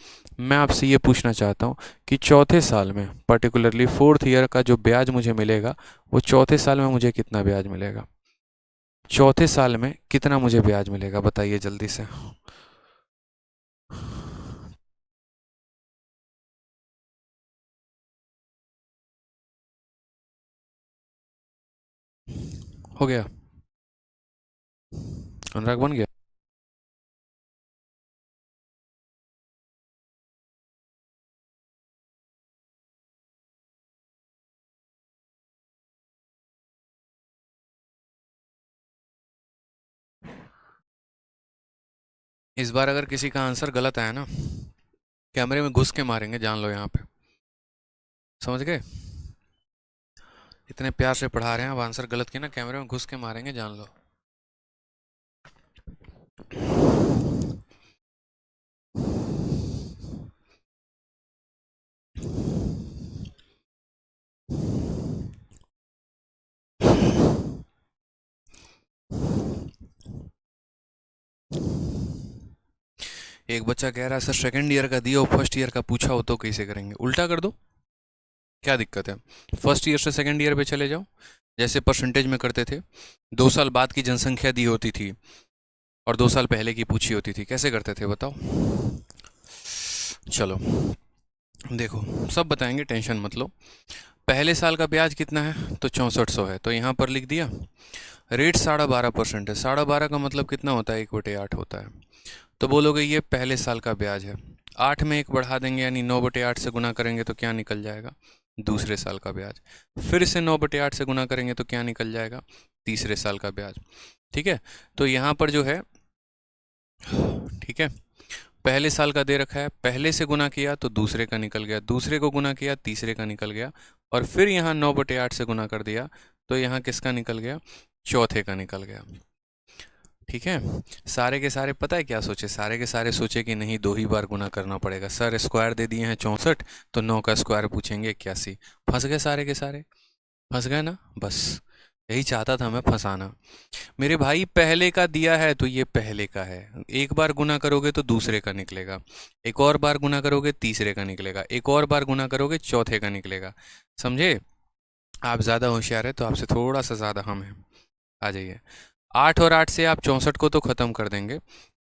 मैं आपसे ये पूछना चाहता हूँ कि चौथे साल में, पर्टिकुलरली फोर्थ ईयर का जो ब्याज मुझे मिलेगा, वो चौथे साल में मुझे कितना ब्याज मिलेगा, चौथे साल में कितना मुझे ब्याज मिलेगा, बताइए जल्दी से। हो गया? अनुराग बन गया? इस बार अगर किसी का आंसर गलत आया ना, कैमरे में घुस के मारेंगे, जान लो। यहाँ पे समझ गए? इतने प्यार से पढ़ा रहे हैं, अब आंसर गलत किया ना, कैमरे में घुस के मारेंगे, जान लो। एक बच्चा कह रहा है सर सेकंड ईयर का दिया हो, फर्स्ट ईयर का पूछा हो तो कैसे करेंगे? उल्टा कर दो, क्या दिक्कत है? फर्स्ट ईयर से सेकंड ईयर पे चले जाओ, जैसे परसेंटेज में करते थे। 2 साल बाद की जनसंख्या दी होती थी और 2 साल पहले की पूछी होती थी, कैसे करते थे बताओ? चलो देखो, सब बताएंगे, टेंशन मत लो। पहले साल का ब्याज कितना है, तो 6400 है, तो यहाँ पर लिख दिया। रेट 12.5% है, 12.5 का मतलब कितना होता है, 1/8 होता है। तो बोलोगे ये पहले साल का ब्याज है, 8 में 1 बढ़ा देंगे यानी 9/8 से गुना करेंगे तो क्या निकल जाएगा, दूसरे साल का ब्याज। फिर से 9/8 से गुना करेंगे तो क्या निकल जाएगा, तीसरे साल का ब्याज। ठीक है, तो यहाँ पर जो है, ठीक है, पहले साल का दे रखा है, पहले से गुना किया तो दूसरे का निकल गया, दूसरे को गुना किया तीसरे का निकल गया, और फिर यहाँ 9/8 से गुना कर दिया तो यहाँ किसका निकल गया, चौथे का निकल गया। ठीक है, सारे के सारे पता है क्या सोचे, सारे के सारे सोचे कि नहीं 2 ही बार गुना करना पड़ेगा, सर स्क्वायर दे दिए हैं 64, तो 9 का स्क्वायर पूछेंगे 81। फंस गए सारे के सारे, फंस गए ना, बस यही चाहता था मैं, फंसाना। मेरे भाई पहले का दिया है तो ये पहले का है, एक बार गुना करोगे तो दूसरे का निकलेगा, एक और बार गुना करोगे तीसरे का निकलेगा, एक और बार गुना करोगे चौथे का निकलेगा। समझे? आप ज़्यादा होशियार है तो आपसे थोड़ा सा ज़्यादा हम हैं। आ जाइए, 8 और 8 से आप 64 को तो ख़त्म कर देंगे,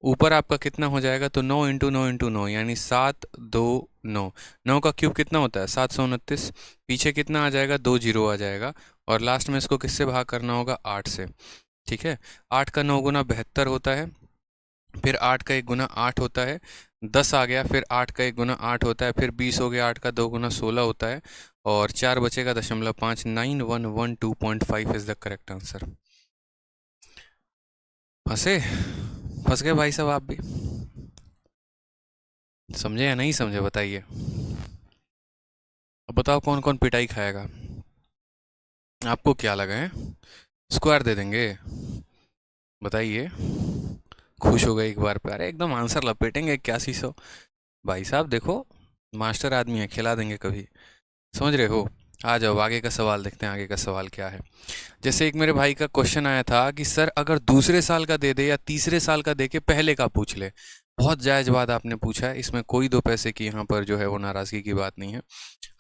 ऊपर आपका कितना हो जाएगा, तो 9 इंटू 9 इंटू 9 यानी 7 2 9, 9 का क्यूब कितना होता है, 729। पीछे कितना आ जाएगा, 2 जीरो आ जाएगा, और लास्ट में इसको किससे भाग करना होगा, 8 से। ठीक है, 8 का 9 गुना 72 होता है, फिर 8 का 1 गुना 8 होता है, 10 आ गया, फिर 8 का 1 गुना 8 होता है, फिर 20 हो गया, 8 का 2 गुना 16 होता है, और 4 बचेगा 0.5, 9112.5 इज द करेक्ट आंसर। फंसे? फंस गए भाई साहब आप भी? समझे या नहीं समझे बताइए? अब बताओ कौन कौन पिटाई खाएगा, आपको क्या लगा है? स्क्वायर दे देंगे? बताइए, खुश हो गए एक बार पे? अरे एकदम आंसर लपेटेंगे 8100। भाई साहब देखो, मास्टर आदमी है, खिला देंगे कभी, समझ रहे हो? आ जाओ आगे का सवाल देखते हैं, आगे का सवाल क्या है। जैसे एक मेरे भाई का क्वेश्चन आया था कि सर अगर दूसरे साल का दे दे या तीसरे साल का दे के पहले का पूछ ले, बहुत जायज़ बात आपने पूछा है, इसमें कोई दो पैसे की यहाँ पर जो है वो नाराज़गी की बात नहीं है।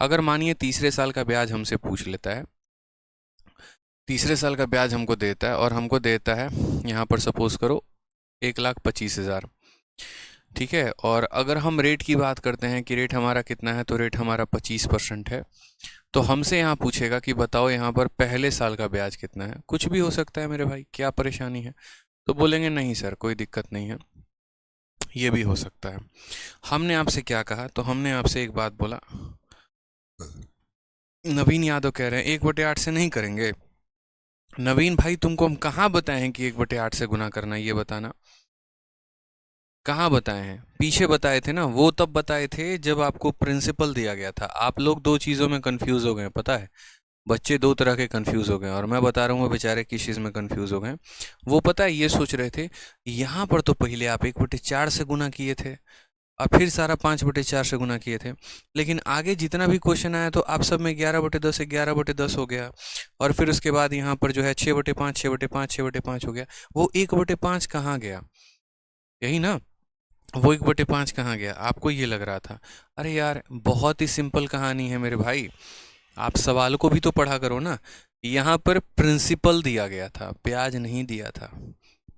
अगर मानिए तीसरे साल का ब्याज हमसे पूछ लेता है, तीसरे साल का ब्याज हमको देता है और हमको देता है यहाँ पर सपोज़ करो 1,25,000, ठीक है। और अगर हम रेट की बात करते हैं कि रेट हमारा कितना है, तो रेट हमारा 25% है। तो हमसे यहाँ पूछेगा कि बताओ यहाँ पर पहले साल का ब्याज कितना है। कुछ भी हो सकता है मेरे भाई, क्या परेशानी है? तो बोलेंगे नहीं सर कोई दिक्कत नहीं है, ये भी हो सकता है। हमने आपसे क्या कहा, तो हमने आपसे एक बात बोला, नवीन यादव कह रहे हैं 1/8 से नहीं करेंगे। नवीन भाई तुमको हम कहाँ बताए हैं कि 1/8 से गुना करना, ये बताना। कहाँ बताए हैं? पीछे बताए थे ना, वो तब बताए थे जब आपको प्रिंसिपल दिया गया था। आप लोग दो चीज़ों में कंफ्यूज हो गए, पता है? बच्चे दो तरह के कंफ्यूज हो गए, और मैं बता रहा हूँ वो बेचारे किस चीज़ में कंफ्यूज हो गए। वो पता है ये सोच रहे थे, यहाँ पर तो पहले आप 1/4 से गुना किए थे और फिर सारा 5/4 से गुना किए थे, लेकिन आगे जितना भी क्वेश्चन आया तो आप सब में 11/10 11/10 हो गया, और फिर उसके बाद यहाँ पर जो है 6/5 6/5 6/5 हो गया। वो 1/5 कहाँ गया? यही ना, वो 1/5 कहाँ गया? आपको ये लग रहा था। अरे यार बहुत ही सिंपल कहानी है मेरे भाई, आप सवाल को भी तो पढ़ा करो ना। यहाँ पर प्रिंसिपल दिया गया था, ब्याज नहीं दिया था।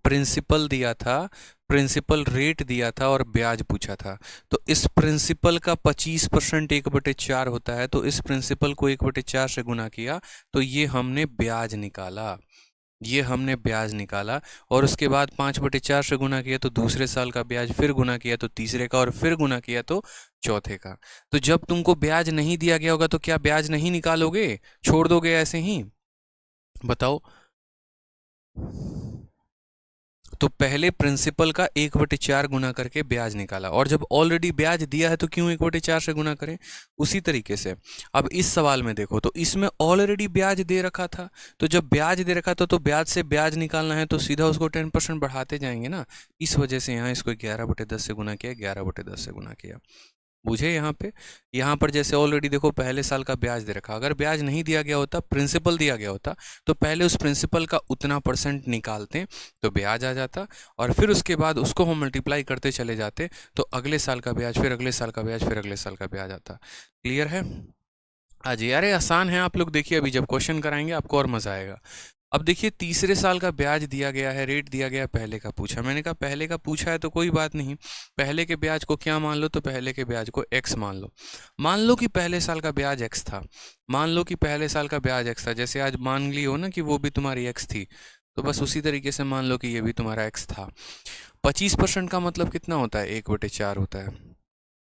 प्रिंसिपल दिया था, प्रिंसिपल रेट दिया था और ब्याज पूछा था। तो इस प्रिंसिपल का 25% 1/4 होता है, तो इस प्रिंसिपल को 1/4 से गुना किया तो ये हमने ब्याज निकाला, ये हमने ब्याज निकाला। और उसके बाद 5/4 से गुना किया तो दूसरे साल का ब्याज, फिर गुना किया तो तीसरे का, और फिर गुना किया तो चौथे का। तो जब तुमको ब्याज नहीं दिया गया होगा तो क्या ब्याज नहीं निकालोगे, छोड़ दोगे ऐसे ही? बताओ। तो पहले प्रिंसिपल का 1/4 गुना करके ब्याज निकाला, और जब ऑलरेडी ब्याज दिया है तो क्यों 1/4 से गुना करें? उसी तरीके से अब इस सवाल में देखो, तो इसमें ऑलरेडी ब्याज दे रखा था, तो जब ब्याज दे रखा था तो ब्याज से ब्याज निकालना है तो सीधा उसको 10% बढ़ाते जाएंगे ना। इस वजह से यहाँ इसको 11/10 से गुना किया, 11/10 से गुना किया। बुझे? यहाँ पर जैसे ऑलरेडी देखो पहले साल का ब्याज दे रखा, अगर ब्याज नहीं दिया गया होता, प्रिंसिपल दिया गया होता, तो पहले उस प्रिंसिपल का उतना परसेंट निकालते तो ब्याज आ जाता, और फिर उसके बाद उसको हम मल्टीप्लाई करते चले जाते तो अगले साल का ब्याज, फिर अगले साल का ब्याज, फिर अगले साल का ब्याज आता। क्लियर है? हाँ जी, अरे आसान है, आप लोग देखिए अभी जब क्वेश्चन कराएंगे आपको और मज़ा आएगा। अब देखिए तीसरे साल का ब्याज दिया गया है, रेट दिया गया है, पहले का पूछा। मैंने कहा पहले का पूछा है तो कोई बात नहीं, पहले के ब्याज को क्या मान लो, तो पहले के ब्याज को x मान लो। मान लो कि पहले साल का ब्याज x था, मान लो कि पहले साल का ब्याज x था, जैसे आज मान ली हो ना कि वो भी तुम्हारी x थी, तो बस उसी तरीके से मान लो कि ये भी तुम्हारा x था। 25% का मतलब कितना होता है? 1/4 होता है।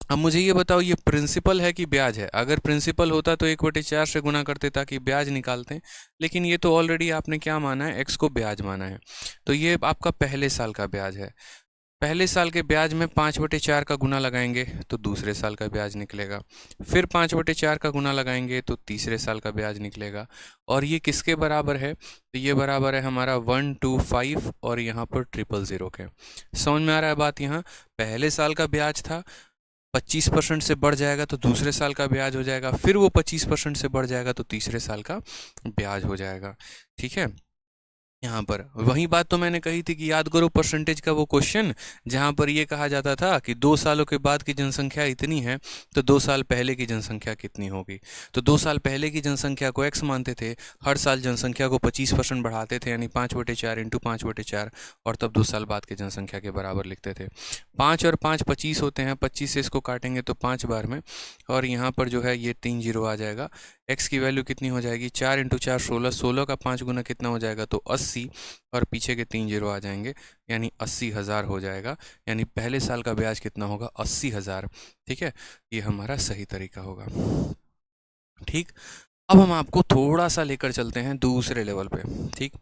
अब मुझे ये बताओ ये प्रिंसिपल है कि ब्याज है? अगर प्रिंसिपल होता तो 1/4 से गुना करते ताकि ब्याज निकालते हैं, लेकिन ये तो ऑलरेडी आपने क्या माना है, x को ब्याज माना है। तो ये आपका पहले साल का ब्याज है। पहले साल के ब्याज में 5/4 का गुना लगाएंगे तो दूसरे साल का ब्याज निकलेगा, फिर 5/4 का गुना लगाएंगे तो तीसरे साल का ब्याज निकलेगा। और ये किसके बराबर है? तो ये बराबर है हमारा 125 और यहाँ पर 000 के। समझ में आ रहा है बात? यहाँ पहले साल का ब्याज था, 25% से बढ़ जाएगा तो दूसरे साल का ब्याज हो जाएगा, फिर वो 25% से बढ़ जाएगा तो तीसरे साल का ब्याज हो जाएगा। ठीक है, यहाँ पर वही बात तो मैंने कही थी कि याद करो परसेंटेज का वो क्वेश्चन, जहाँ पर ये कहा जाता था कि 2 सालों के बाद की जनसंख्या इतनी है तो 2 साल पहले की जनसंख्या कितनी होगी। तो 2 साल पहले की जनसंख्या को x मानते थे, हर साल जनसंख्या को 25% बढ़ाते थे, यानी 5/4 इंटू 5/4, और तब 2 साल बाद की जनसंख्या के बराबर लिखते थे। 5 और 5 25 होते हैं, 25 से इसको काटेंगे तो 5 बार में, और यहाँ पर जो है ये 3 जीरो आ जाएगा। x की वैल्यू कितनी हो जाएगी? 4 इंटू 4 16, 16 का 5 गुना कितना हो जाएगा? तो 80, और पीछे के 3 जीरो आ जाएंगे, यानी 80,000 हो जाएगा। यानी पहले साल का ब्याज कितना होगा? 80,000। ठीक है, ये हमारा सही तरीका होगा। ठीक, अब हम आपको थोड़ा सा लेकर चलते हैं दूसरे लेवल पे। ठीक,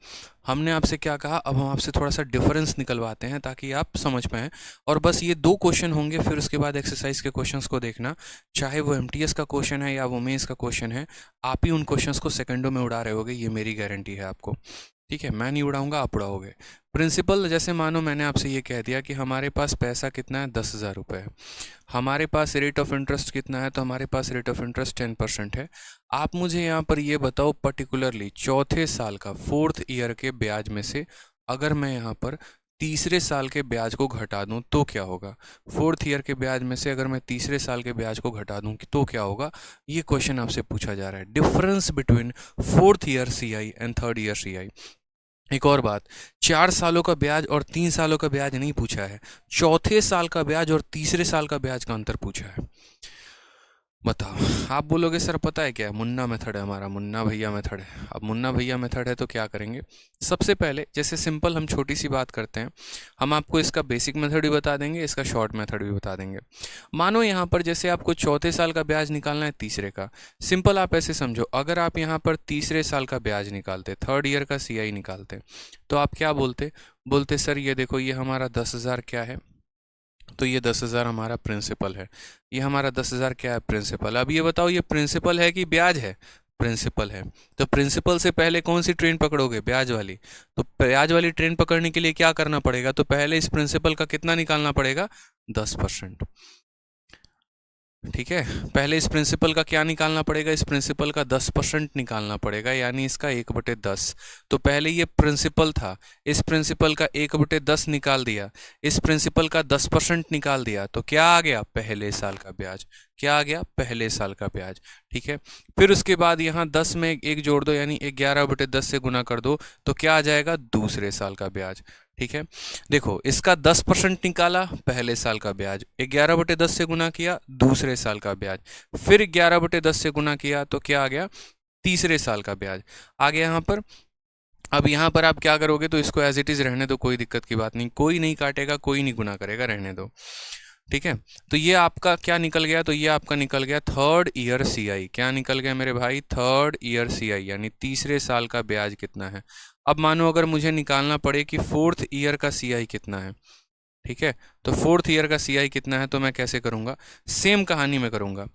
हमने आपसे क्या कहा, अब हम आपसे थोड़ा सा डिफरेंस निकलवाते हैं ताकि आप समझ पाएँ। और बस ये 2 क्वेश्चन होंगे, फिर उसके बाद एक्सरसाइज के क्वेश्चंस को देखना, चाहे वो एमटीएस का क्वेश्चन है या वो मेंस का क्वेश्चन है, आप ही उन क्वेश्चंस को सेकंडों में उड़ा रहे होगे, ये मेरी गारंटी है आपको। ठीक है, मैं नहीं उड़ाऊंगा, आप उड़ाओगे। प्रिंसिपल जैसे मानो मैंने आपसे ये कह दिया कि हमारे पास पैसा कितना है? 10,000 रुपये है। हमारे पास रेट ऑफ इंटरेस्ट कितना है? तो हमारे पास रेट ऑफ इंटरेस्ट 10% है। आप मुझे यहाँ पर ये बताओ पर्टिकुलरली चौथे साल का, 4th ईयर के ब्याज में से अगर मैं यहाँ पर तीसरे साल के ब्याज को घटा दूं तो क्या होगा। फोर्थ ईयर के ब्याज में से अगर मैं तीसरे साल के ब्याज को घटा दूं तो क्या होगा, ये क्वेश्चन आपसे पूछा जा रहा है। Difference between fourth year CI and third year CI. एक और बात, 4 सालों का ब्याज और 3 सालों का ब्याज नहीं पूछा है, चौथे साल का ब्याज और तीसरे साल का ब्याज का अंतर पूछा है। बताओ। आप बोलोगे सर पता है क्या, मुन्ना मेथड है हमारा, मुन्ना भैया मेथड है। अब मुन्ना भैया मेथड है तो क्या करेंगे, सबसे पहले जैसे सिंपल हम छोटी सी बात करते हैं, हम आपको इसका बेसिक मेथड भी बता देंगे, इसका शॉर्ट मेथड भी बता देंगे। मानो यहाँ पर जैसे आपको चौथे साल का ब्याज निकालना है तीसरे का, सिंपल आप ऐसे समझो, अगर आप यहाँ पर तीसरे साल का ब्याज निकालते, थर्ड ईयर का सीआई निकालते, तो आप क्या बोलते सर ये देखो ये हमारा 10,000 क्या है, तो ये 10,000 हमारा प्रिंसिपल है, ये हमारा 10,000 क्या है, प्रिंसिपल। अब ये बताओ ये प्रिंसिपल है कि ब्याज है, प्रिंसिपल है। तो प्रिंसिपल से पहले कौन सी ट्रेन पकड़ोगे, ब्याज वाली। तो ब्याज वाली ट्रेन पकड़ने के लिए क्या करना पड़ेगा, तो पहले इस प्रिंसिपल का कितना निकालना पड़ेगा, 10%। ठीक है, पहले इस प्रिंसिपल का क्या निकालना पड़ेगा, इस प्रिंसिपल का 10% निकालना पड़ेगा, यानी इसका 1/10। तो पहले ये प्रिंसिपल था, इस प्रिंसिपल का 1/10 निकाल दिया, इस प्रिंसिपल का 10% निकाल दिया, तो क्या आ गया, पहले साल का ब्याज। क्या आ गया, पहले साल का ब्याज। ठीक है, फिर उसके बाद यहाँ 10 में एक जोड़ दो, यानी 11/10 से गुना कर दो, तो क्या आ जाएगा, दूसरे साल का ब्याज। ठीक है, देखो इसका 10% निकाला, पहले साल का ब्याज, 11/10 से गुना किया, दूसरे साल का ब्याज, फिर 11/10 से गुना किया, तो क्या आ गया, तीसरे साल का ब्याज आ गया यहाँ पर। अब यहाँ पर आप क्या करोगे, तो इसको एज इट इज रहने दो, कोई दिक्कत की बात नहीं, कोई नहीं काटेगा, कोई नहीं गुना करेगा, रहने दो। ठीक है, तो ये आपका क्या निकल गया, तो ये आपका निकल गया थर्ड ईयर सीआई। क्या निकल गया मेरे भाई, थर्ड ईयर सीआई, यानी तीसरे साल का ब्याज कितना है। अब मानो अगर मुझे निकालना पड़े कि फोर्थ ईयर का सीआई कितना है, ठीक है, तो फोर्थ ईयर का सीआई कितना है, तो मैं कैसे करूंगा, सेम कहानी में करूंगा।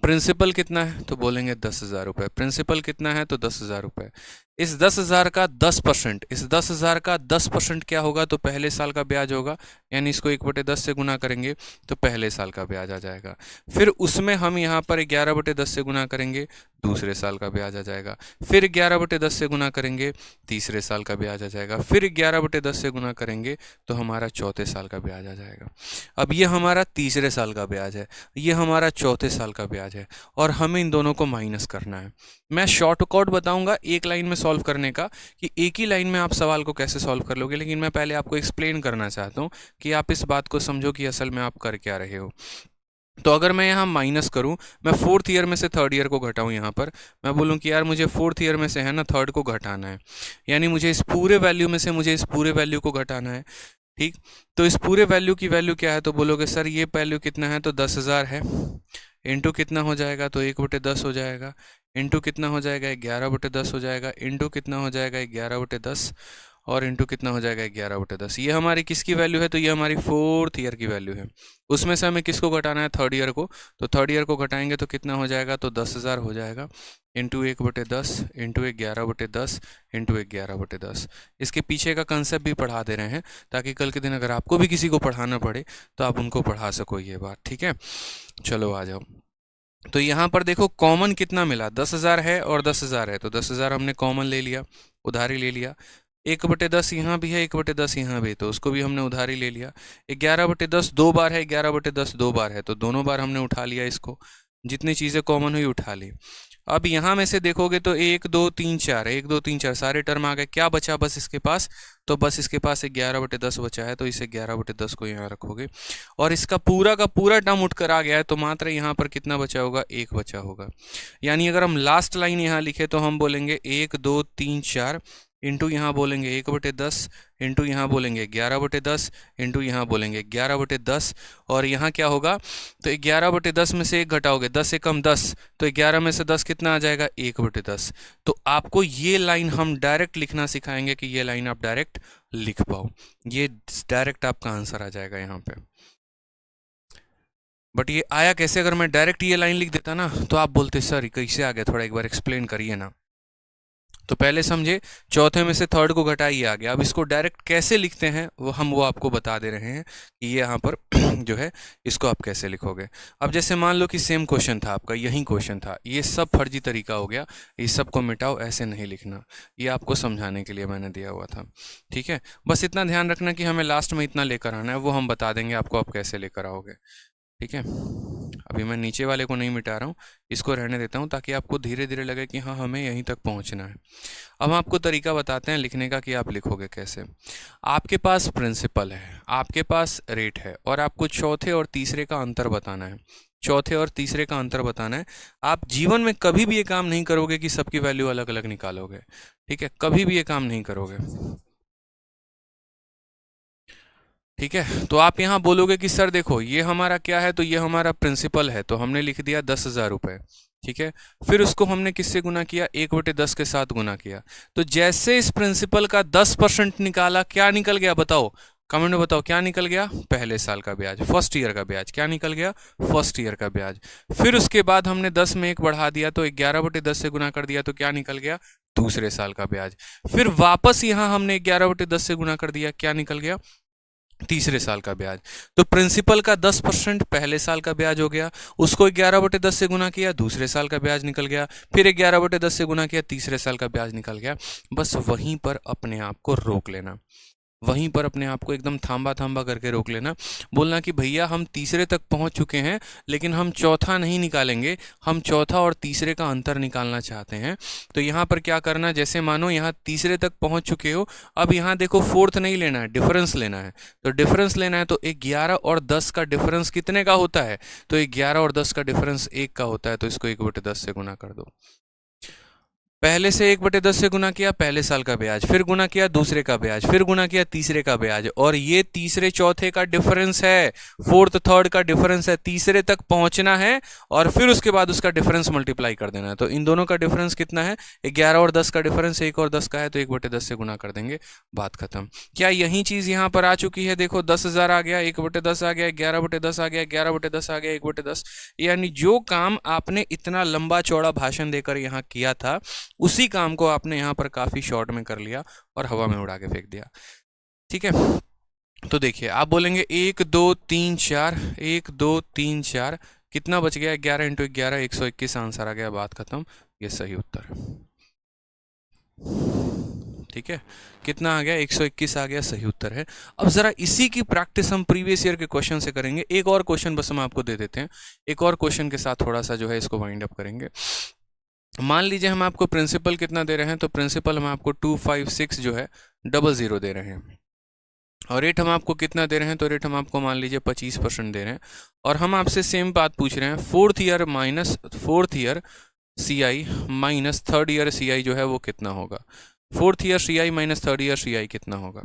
प्रिंसिपल कितना है, तो बोलेंगे 10,000 रुपये, प्रिंसिपल कितना है, तो 10,000 रुपये। इस 10,000 का 10%, इस 10,000 का 10% क्या होगा, तो पहले साल का ब्याज होगा, यानी इसको 1/10 से गुना करेंगे तो पहले साल का ब्याज आ जाएगा। फिर उसमें हम यहाँ पर 11/10 से गुना करेंगे, दूसरे साल का ब्याज आ जाएगा। फिर 11/10 से गुना करेंगे, तीसरे साल का ब्याज आ जाएगा। फिर 11/10 से गुना करेंगे तो हमारा चौथे साल का ब्याज आ जाएगा। अब ये हमारा तीसरे साल का ब्याज है, ये हमारा चौथे साल का ब्याज है, और हमें इन दोनों को माइनस करना है। मैं शॉर्टकट बताऊंगा एक लाइन में सॉल्व करने का, कि एक ही लाइन में आप सवाल को कैसे सॉल्व कर लोगे, लेकिन मैं पहले आपको एक्सप्लेन करना चाहता हूँ कि आप इस बात को समझो कि असल में आप कर क्या रहे हो। तो अगर मैं यहाँ माइनस करूँ, मैं फोर्थ ईयर में से थर्ड ईयर को घटाऊँ, यहाँ पर मैं बोलूँ कि यार मुझे फोर्थ ईयर में से है ना थर्ड को घटाना है, यानी मुझे इस पूरे वैल्यू में से मुझे इस पूरे वैल्यू को घटाना है। ठीक, तो इस पूरे वैल्यू की वैल्यू क्या है, तो बोलोगे सर ये वैल्यू कितना है, तो 10,000 है, इंटू कितना हो जाएगा, तो 1/10 हो जाएगा, इंटू कितना हो जाएगा, 11/10 हो जाएगा, इंटू कितना हो जाएगा, 11/10, और इंटू कितना हो जाएगा, 11/10। ये हमारी किसकी वैल्यू है, तो ये हमारी फोर्थ ईयर की वैल्यू है। उसमें से हमें किसको घटाना है, थर्ड ईयर को, तो थर्ड ईयर को घटाएंगे तो कितना हो जाएगा, तो 10,000 हो जाएगा, इंटू 1/10 इंटू 11/10 इंटू 11/10। इसके पीछे का कंसेप्ट भी पढ़ा दे रहे हैं, ताकि कल के दिन अगर आपको भी किसी को पढ़ाना पड़े तो आप उनको पढ़ा सको ये बात। ठीक है, चलो आ जाओ। तो यहाँ पर देखो कॉमन कितना मिला, 10,000 है और 10,000 है, तो 10,000 हमने कॉमन ले लिया, उधारी ले लिया। 1/10 यहाँ भी है, 1/10 यहाँ भी, तो उसको भी हमने उधारी ले लिया। 11/10 दो बार है, 11/10 दो बार है, तो दोनों बार हमने उठा लिया इसको, जितनी चीज़ें कॉमन हुई उठा ली। अब यहाँ में से देखोगे तो 1 2 3 4, 1 2 3 4 सारे टर्म आ गए, क्या बचा बस इसके पास, तो बस इसके पास 11/10 बचा है, तो इसे 11/10 को यहाँ रखोगे, और इसका पूरा का पूरा टर्म उठकर आ गया है, तो मात्र यहाँ पर कितना बचा होगा, 1 बचा होगा। यानी अगर हम लास्ट लाइन यहाँ लिखे तो हम बोलेंगे 1 2 3 4 इंटू यहाँ बोलेंगे 1/10 इंटू यहाँ बोलेंगे 11/10 इंटू यहाँ बोलेंगे 11/10, और यहाँ क्या होगा, तो 11/10 में से 1 घटाओगे, 10 से कम 10, तो 11 में से 10 कितना आ जाएगा, 1/10। तो आपको ये लाइन हम डायरेक्ट लिखना सिखाएंगे कि ये लाइन आप डायरेक्ट लिख पाओ, ये डायरेक्ट आपका आंसर आ जाएगा यहाँ पे। बट ये आया कैसे, अगर मैं डायरेक्ट ये लाइन लिख देता ना तो आप बोलते सर कैसे आ गया, थोड़ा एक बार एक्सप्लेन करिए ना। तो पहले समझे, चौथे में से थर्ड को घटाइए आ गया। अब इसको डायरेक्ट कैसे लिखते हैं वो आपको बता दे रहे हैं कि ये यहाँ पर जो है इसको आप कैसे लिखोगे। अब जैसे मान लो कि सेम क्वेश्चन था आपका, यही क्वेश्चन था, ये सब फर्जी तरीका हो गया, इस सब को मिटाओ, ऐसे नहीं लिखना। ये आपको समझाने के लिए मैंने दिया हुआ था, ठीक है। बस इतना ध्यान रखना कि हमें लास्ट में इतना लेकर आना है, वो हम बता देंगे आपको आप कैसे लेकर आओगे, ठीक है। अभी मैं नीचे वाले को नहीं मिटा रहा हूँ, इसको रहने देता हूँ ताकि आपको धीरे धीरे लगे कि हाँ हमें यहीं तक पहुँचना है। अब हम आपको तरीका बताते हैं लिखने का कि आप लिखोगे कैसे। आपके पास प्रिंसिपल है, आपके पास रेट है, और आपको चौथे और तीसरे का अंतर बताना है। चौथे और तीसरे का अंतर बताना है। आप जीवन में कभी भी ये काम नहीं करोगे कि सबकी वैल्यू अलग अलग निकालोगे, ठीक है, कभी भी ये काम नहीं करोगे, ठीक है। तो आप यहाँ बोलोगे कि सर देखो ये हमारा क्या है, तो ये हमारा प्रिंसिपल है, तो हमने लिख दिया 10,000 रुपये, ठीक है। फिर उसको हमने किससे गुना किया, 1/10 के साथ गुना किया। तो जैसे इस प्रिंसिपल का 10% निकाला, क्या निकल गया बताओ, कमेंट में बताओ क्या निकल गया, पहले साल का ब्याज, फर्स्ट ईयर का ब्याज। क्या निकल गया, फर्स्ट ईयर का ब्याज। फिर उसके बाद हमने 10 में 1 बढ़ा दिया, तो 11/10 से गुना कर दिया, तो क्या निकल गया, दूसरे साल का ब्याज। फिर वापस यहाँ हमने 11/10 से गुना कर दिया, क्या निकल गया, तीसरे साल का ब्याज। तो प्रिंसिपल का 10% पहले साल का ब्याज हो गया, उसको 11/10 से गुना किया, दूसरे साल का ब्याज निकल गया, फिर 11/10 से गुना किया, तीसरे साल का ब्याज निकल गया। बस वहीं पर अपने आप को रोक लेना, वहीं पर अपने आप को एकदम थांबा थांबा करके रोक लेना। बोलना कि भैया हम तीसरे तक पहुंच चुके हैं, लेकिन हम चौथा नहीं निकालेंगे, हम चौथा और तीसरे का अंतर निकालना चाहते हैं। तो यहाँ पर क्या करना, जैसे मानो यहाँ तीसरे तक पहुंच चुके हो, अब यहाँ देखो फोर्थ नहीं लेना है, डिफरेंस लेना है। तो डिफरेंस लेना है, तो 11 और 10 का डिफरेंस कितने का होता है, तो 11 और 10 का डिफरेंस 1 का होता है, तो इसको 1/10 से गुना कर दो। पहले से 1/10 से गुना किया, पहले साल का ब्याज, फिर गुना किया दूसरे का ब्याज, फिर गुना किया तीसरे का ब्याज, और ये तीसरे चौथे का डिफरेंस है, फोर्थ थर्ड का डिफरेंस है। तीसरे तक पहुंचना है और फिर उसके बाद उसका डिफरेंस मल्टीप्लाई कर देना है। तो इन दोनों का डिफरेंस कितना है, 11 और 10 का डिफरेंस 1 और 10 का है, तो 1/10 से गुना कर देंगे, बात खत्म। क्या यही चीज यहाँ पर आ चुकी है, देखो 10,000 आ गया, 1/10 आ गया, 11/10 आ गया, 11/10 आ गया, 1/10। यानी जो काम आपने इतना लंबा चौड़ा भाषण देकर यहाँ किया था, उसी काम को आपने यहाँ पर काफी शॉर्ट में कर लिया और हवा में उड़ा के फेंक दिया, ठीक है। तो देखिए आप बोलेंगे 1 2 3 4, 1 2 3 4, कितना बच गया, 11 × 11 121 आंसर आ गया, बात खत्म। ये सही उत्तर, ठीक है। कितना आ गया, 121 आ गया, सही उत्तर है। अब जरा इसी की प्रैक्टिस हम प्रीवियस ईयर के क्वेश्चन से करेंगे। एक और क्वेश्चन बस हम आपको दे देते हैं, एक और क्वेश्चन के साथ थोड़ा सा जो है इसको वाइंड अप करेंगे। मान लीजिए हम आपको प्रिंसिपल कितना दे रहे हैं, तो प्रिंसिपल हम आपको 256 जो है 00 दे रहे हैं, और रेट हम आपको कितना दे रहे हैं, तो रेट हम आपको मान लीजिए 25% दे रहे हैं। और हम आपसे सेम बात पूछ रहे हैं, fourth year CI minus third year CI जो है वो कितना होगा, fourth year CI minus third year CI कितना होगा,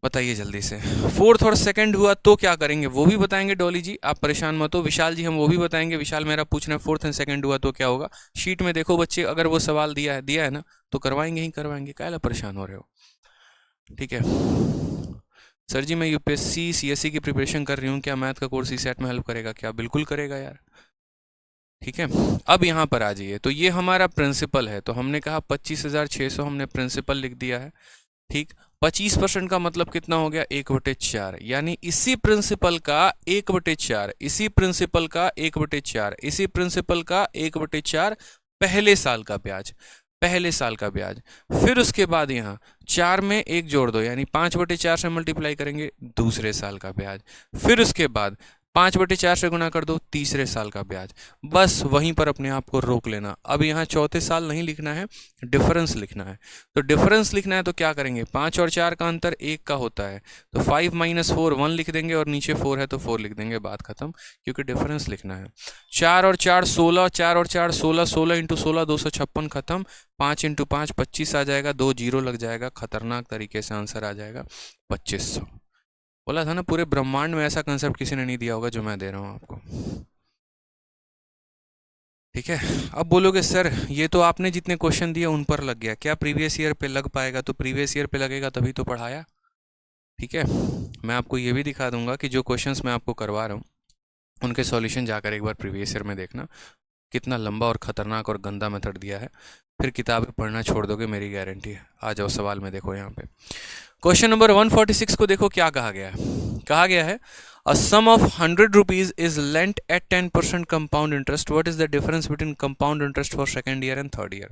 बताइए जल्दी से। फोर्थ और सेकंड हुआ तो क्या करेंगे वो भी बताएंगे डॉली जी, आप परेशान मत हो। विशाल जी हम वो भी बताएंगे। विशाल मेरा पूछ रहे हैं फोर्थ एंड सेकंड हुआ तो क्या होगा। शीट में देखो बच्चे, अगर वो सवाल दिया है ना, तो करवाएंगे ही करवाएंगे, काहे ला परेशान हो रहे हो, ठीक है। सर जी मैं UPSC CSE की प्रिपरेशन कर रही हूँ, क्या मैथ का कोर्स CSAT में हेल्प करेगा, क्या बिल्कुल करेगा यार, ठीक है। अब यहाँ पर आ जाइए, तो ये हमारा प्रिंसिपल है, तो हमने कहा 25,600 हमने प्रिंसिपल लिख दिया है, ठीक। 25% का मतलब कितना हो गया, 1/4, यानी इसी प्रिंसिपल का 1/4, इसी प्रिंसिपल का 1/4, इसी प्रिंसिपल का 1/4 पहले साल का ब्याज, पहले साल का ब्याज। फिर उसके बाद यहाँ 4 में 1 जोड़ दो, यानी 5/4 से मल्टीप्लाई करेंगे, दूसरे साल का ब्याज। फिर उसके बाद 5/4 से गुना कर दो, तीसरे साल का ब्याज। बस वहीं पर अपने आप को रोक लेना। अब यहाँ चौथे साल नहीं लिखना है, डिफरेंस लिखना है। तो डिफरेंस लिखना है तो क्या करेंगे, 5 और 4 का अंतर 1 का होता है, तो 5 - 4 1 लिख देंगे, और नीचे 4 है तो 4 लिख देंगे, बात खत्म, क्योंकि डिफरेंस लिखना है। 4 और 4 16, 4 और 4 16, 16 × 16 256 खत्म, 5 × 5 25 आ जाएगा, 2 जीरो लग जाएगा, खतरनाक तरीके से आंसर आ जाएगा 2500। बोला था ना, पूरे ब्रह्मांड में ऐसा कंसेप्ट किसी ने नहीं दिया होगा जो मैं दे रहा हूं आपको, ठीक है। अब बोलोगे सर ये तो आपने जितने क्वेश्चन दिए उन पर लग गया, क्या प्रीवियस ईयर पे लग पाएगा, तो प्रीवियस ईयर पे लगेगा तभी तो पढ़ाया, ठीक है। मैं आपको ये भी दिखा दूंगा कि जो क्वेश्चंस मैं आपको करवा रहा हूँ उनके सॉल्यूशन जाकर एक बार प्रीवियस ईयर में देखना, कितना लंबा और ख़तरनाक और गंदा मेथड दिया है, फिर किताबें पढ़ना छोड़ दोगे, मेरी गारंटी है। आ जाओ सवाल में, देखो यहाँ पे क्वेश्चन नंबर 146 को देखो क्या कहा गया है। कहा गया है a sum of 100 rupees is lent at 10% compound interest, what is the difference between compound interest for second year and third year.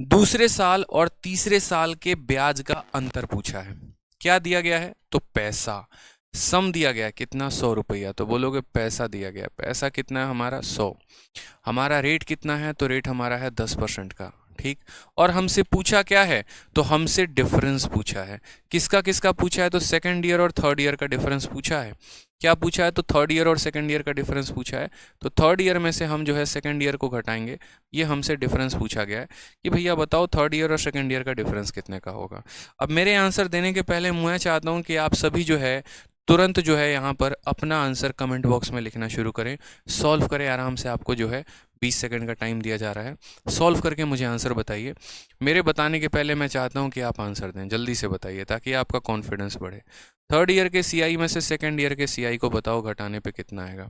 दूसरे साल और तीसरे साल के ब्याज का अंतर पूछा है। क्या दिया गया है? तो पैसा। सम दिया गया है कितना? 100 रुपया। तो बोलोगे पैसा दिया गया, पैसा कितना है हमारा? 100। हमारा रेट कितना है? तो रेट हमारा है 10% का, ठीक। और हमसे पूछा क्या है? तो हमसे डिफरेंस पूछा है। किसका किसका पूछा है? तो सेकंड ईयर और थर्ड ईयर का डिफरेंस पूछा है। क्या पूछा है? तो थर्ड ईयर और सेकंड ईयर का डिफरेंस पूछा है। तो थर्ड ईयर में से हम जो है सेकंड ईयर को घटाएंगे। ये हमसे डिफरेंस पूछा गया है कि भैया बताओ थर्ड ईयर और सेकंड ईयर का डिफरेंस कितने का होगा। अब मेरे आंसर देने के पहले मैं चाहता हूँ कि आप सभी जो है तुरंत जो है यहाँ पर अपना आंसर कमेंट बॉक्स में लिखना शुरू करें, सॉल्व करें आराम से। आपको जो है 20 सेकंड का टाइम दिया जा रहा है, सॉल्व करके मुझे आंसर बताइए। मेरे बताने के पहले मैं चाहता हूँ कि आप आंसर दें, जल्दी से बताइए ताकि आपका कॉन्फिडेंस बढ़े। थर्ड ईयर के सीआई में से सेकंड ईयर के सीआई को बताओ घटाने पे कितना आएगा।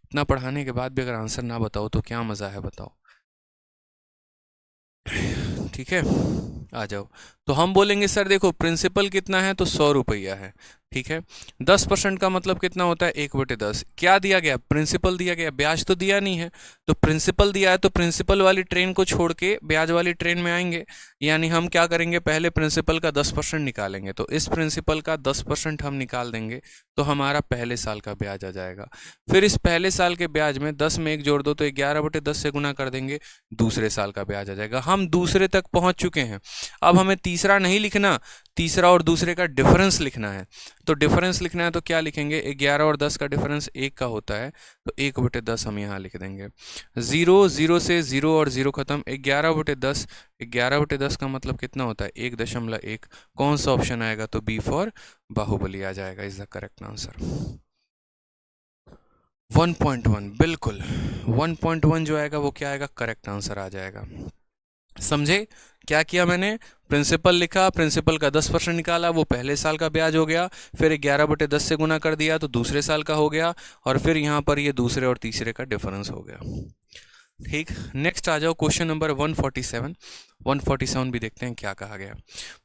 इतना पढ़ाने के बाद भी अगर आंसर ना बताओ तो क्या मज़ा है, बताओ। ठीक है, आ जाओ। तो हम बोलेंगे सर देखो प्रिंसिपल कितना है? तो 100 रुपया है, ठीक है। 10% का मतलब कितना होता है? 1/10। क्या दिया गया? प्रिंसिपल दिया गया, ब्याज तो दिया नहीं है। तो प्रिंसिपल दिया है तो प्रिंसिपल वाली ट्रेन को छोड़ के ब्याज वाली ट्रेन में आएंगे। यानी हम क्या करेंगे? पहले प्रिंसिपल का 10% निकालेंगे। तो इस प्रिंसिपल का 10% हम निकाल देंगे तो हमारा पहले साल का ब्याज आ जाएगा। फिर इस पहले साल के ब्याज में 10 में 1 जोड़ दो तो 11/10 से गुना कर देंगे, दूसरे साल का ब्याज आ जाएगा। हम दूसरे तक पहुंच चुके हैं। अब हमें तीसरा नहीं लिखना, तीसरा और दूसरे का डिफरेंस लिखना है। तो डिफरेंस लिखना है तो क्या लिखेंगे? 11 और 10 का डिफरेंस 1 का होता है, तो 1/10 हम यहाँ लिख देंगे। 0 0 से 0 और 0 खत्म, 11/10। 11/10 का मतलब कितना होता है? 1.1। कौन सा ऑप्शन आएगा? तो बी फॉर बाहुबली आ जाएगा, इज द करेक्ट आंसर। 1.1 बिल्कुल, 1.1 जो आएगा वो क्या आएगा? करेक्ट आंसर आ जाएगा। समझे क्या किया मैंने? प्रिंसिपल लिखा, प्रिंसिपल का 10% निकाला, वो पहले साल का ब्याज हो गया। फिर 11/10 से गुना कर दिया तो दूसरे साल का हो गया। और फिर यहाँ पर ये दूसरे और तीसरे का डिफरेंस हो गया, ठीक। नेक्स्ट आ जाओ क्वेश्चन नंबर 147। 147 भी देखते हैं क्या कहा गया।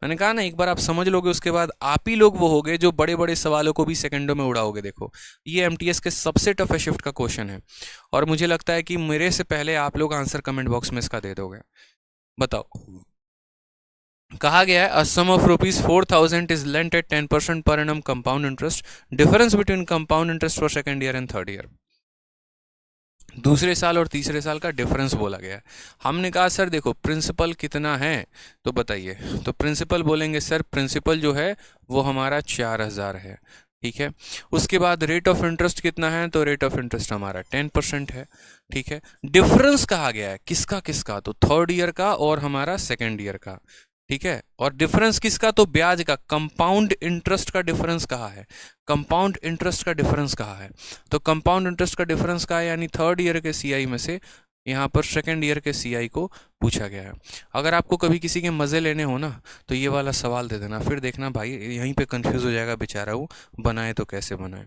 मैंने कहा ना एक बार आप समझ लोगे उसके बाद आप ही लोग वो होगे जो बड़े बड़े सवालों को भी सेकंडों में उड़ाओगे। देखो ये एमटीएस के सबसे टफेस्ट शिफ्ट का क्वेश्चन है और मुझे लगता है कि मेरे से पहले आप लोग आंसर कमेंट बॉक्स में इसका दे दोगे। बताओ, कहा गया है a sum of rupees 4000 is lent at 10% per annum compound interest, difference between compound interest for second year and third year. दूसरे साल और तीसरे साल का डिफरेंस बोला गया है। हमने कहा सर देखो प्रिंसिपल कितना है तो बताइए। तो प्रिंसिपल बोलेंगे सर प्रिंसिपल जो है वो हमारा 4000 है, ठीक है। उसके बाद रेट ऑफ इंटरेस्ट कितना है? तो रेट ऑफ इंटरेस्ट हमारा 10% है, ठीक है। डिफरेंस कहा गया है किसका किसका? तो थर्ड ईयर का और हमारा सेकेंड ईयर का, ठीक है। और डिफरेंस किसका? तो ब्याज का, कंपाउंड इंटरेस्ट का डिफरेंस कहा है। कंपाउंड इंटरेस्ट का डिफरेंस कहा है। तो कंपाउंड इंटरेस्ट का डिफरेंस कहा है यानी थर्ड ईयर के सीआई में से यहाँ पर सेकेंड ईयर के सीआई को पूछा गया है। अगर आपको कभी किसी के मज़े लेने हो ना तो ये वाला सवाल दे देना, फिर देखना भाई यहीं पे कंफ्यूज हो जाएगा बेचारा, वो बनाए तो कैसे बनाए।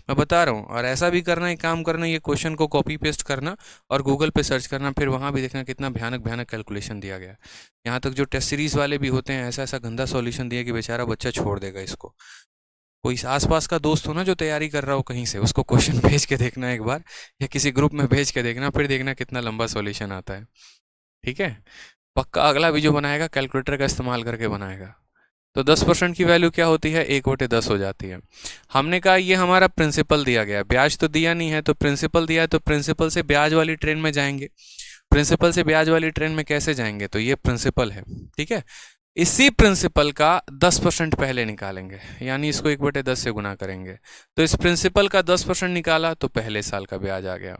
मैं बता रहा हूँ। और ऐसा भी करना, एक काम करना, ये क्वेश्चन को कॉपी पेस्ट करना और गूगल पे सर्च करना, फिर वहाँ भी देखना कितना भयानक भयानक कैलकुलेशन दिया गया है। यहाँ तक जो टेस्ट सीरीज़ वाले भी होते हैं ऐसा ऐसा गंदा सॉल्यूशन दिया कि बेचारा बच्चा छोड़ देगा इसको। कोई आसपास का दोस्त हो ना जो तैयारी कर रहा हो कहीं से, उसको क्वेश्चन भेज के देखना एक बार, या किसी ग्रुप में भेज के देखना, फिर देखना कितना लंबा सॉल्यूशन आता है, ठीक है। पक्का अगला वीडियो बनाएगा कैलकुलेटर का इस्तेमाल करके बनाएगा। तो 10% की वैल्यू क्या होती है? 1/10 हो जाती है। हमने कहा ये हमारा प्रिंसिपल दिया गया, ब्याज तो दिया नहीं है, तो प्रिंसिपल दिया है तो प्रिंसिपल से ब्याज वाली ट्रेन में जाएंगे। प्रिंसिपल से ब्याज वाली ट्रेन में कैसे जाएंगे? तो ये प्रिंसिपल है, ठीक है। इसी प्रिंसिपल का 10% पहले निकालेंगे, यानी इसको 1/10 से गुना करेंगे। तो इस प्रिंसिपल का 10% निकाला तो पहले साल का ब्याज आ गया,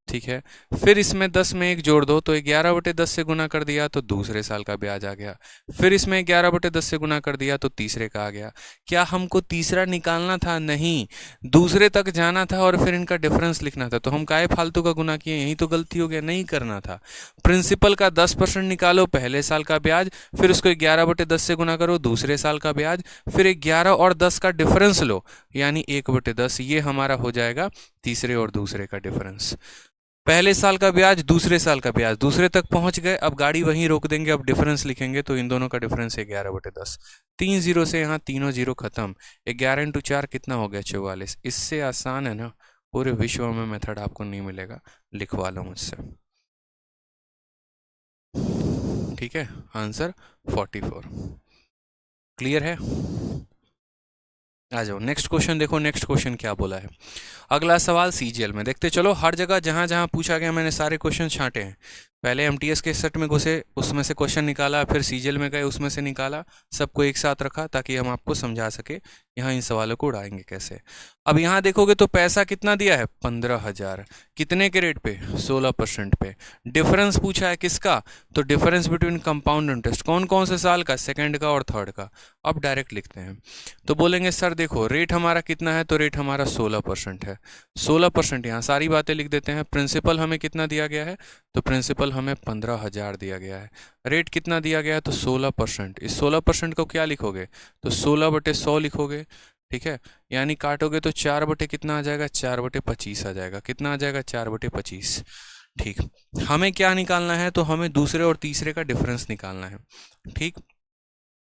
ठीक है। फिर इसमें 10 में 1 जोड़ दो तो 11/10 से गुना कर दिया तो दूसरे साल का ब्याज आ गया। फिर इसमें 11/10 से गुना कर दिया तो तीसरे का आ गया। क्या हमको तीसरा निकालना था? नहीं, दूसरे तक जाना था और फिर इनका डिफरेंस लिखना था। तो हम काहे फालतू का गुना किए? यही तो गलती हो गया, नहीं करना था। प्रिंसिपल का 10% निकालो पहले साल का ब्याज, फिर उसको 11/10 से गुना करो दूसरे साल का ब्याज, फिर 11 और 10 का डिफरेंस लो यानी 1/10। ये हमारा हो जाएगा तीसरे और दूसरे का डिफरेंस। पहले साल का ब्याज, दूसरे साल का ब्याज, दूसरे तक पहुंच गए, अब गाड़ी वहीं रोक देंगे, अब डिफरेंस लिखेंगे तो इन दोनों का डिफरेंस 11/10। 3 जीरो से यहाँ तीनों जीरो खत्म, 11 इंटू 4 कितना हो गया 44। इससे आसान है ना, पूरे विश्व में मेथड आपको नहीं मिलेगा, लिखवा लो मुझसे। ठीक है, आंसर 44। क्लियर है? आ जाओ नेक्स्ट क्वेश्चन, देखो नेक्स्ट क्वेश्चन क्या बोला है। अगला सवाल सीजीएल में देखते चलो, हर जगह जहां जहां पूछा गया मैंने सारे क्वेश्चन छांटे हैं। पहले एमटीएस के सेट में घुसे, उसमें से क्वेश्चन निकाला, फिर सीजीएल में गए, उसमें से निकाला, सबको एक साथ रखा ताकि हम आपको समझा सके यहाँ इन सवालों को उड़ाएंगे कैसे। अब यहाँ देखोगे तो पैसा कितना दिया है 15,000, कितने के रेट पे 16% पे। डिफरेंस पूछा है किसका, तो डिफरेंस बिटवीन कंपाउंड इंटरेस्ट, कौन कौन से साल का, सेकेंड का और थर्ड का। अब डायरेक्ट लिखते हैं, तो बोलेंगे सर देखो रेट हमारा कितना है, तो रेट हमारा 16% है। 16%, यहाँ सारी बातें लिख देते हैं। प्रिंसिपल हमें कितना दिया गया है, तो प्रिंसिपल हमें 15,000 दिया गया है। रेट कितना दिया गया है, तो 16%। इस 16% को क्या लिखोगे, तो 16/100 लिखोगे। ठीक है, यानी काटोगे तो 4 कितना आ जाएगा, 4/25 आ जाएगा। कितना आ जाएगा, 4/25। ठीक, हमें क्या निकालना है, तो हमें दूसरे और तीसरे का डिफरेंस निकालना है। ठीक,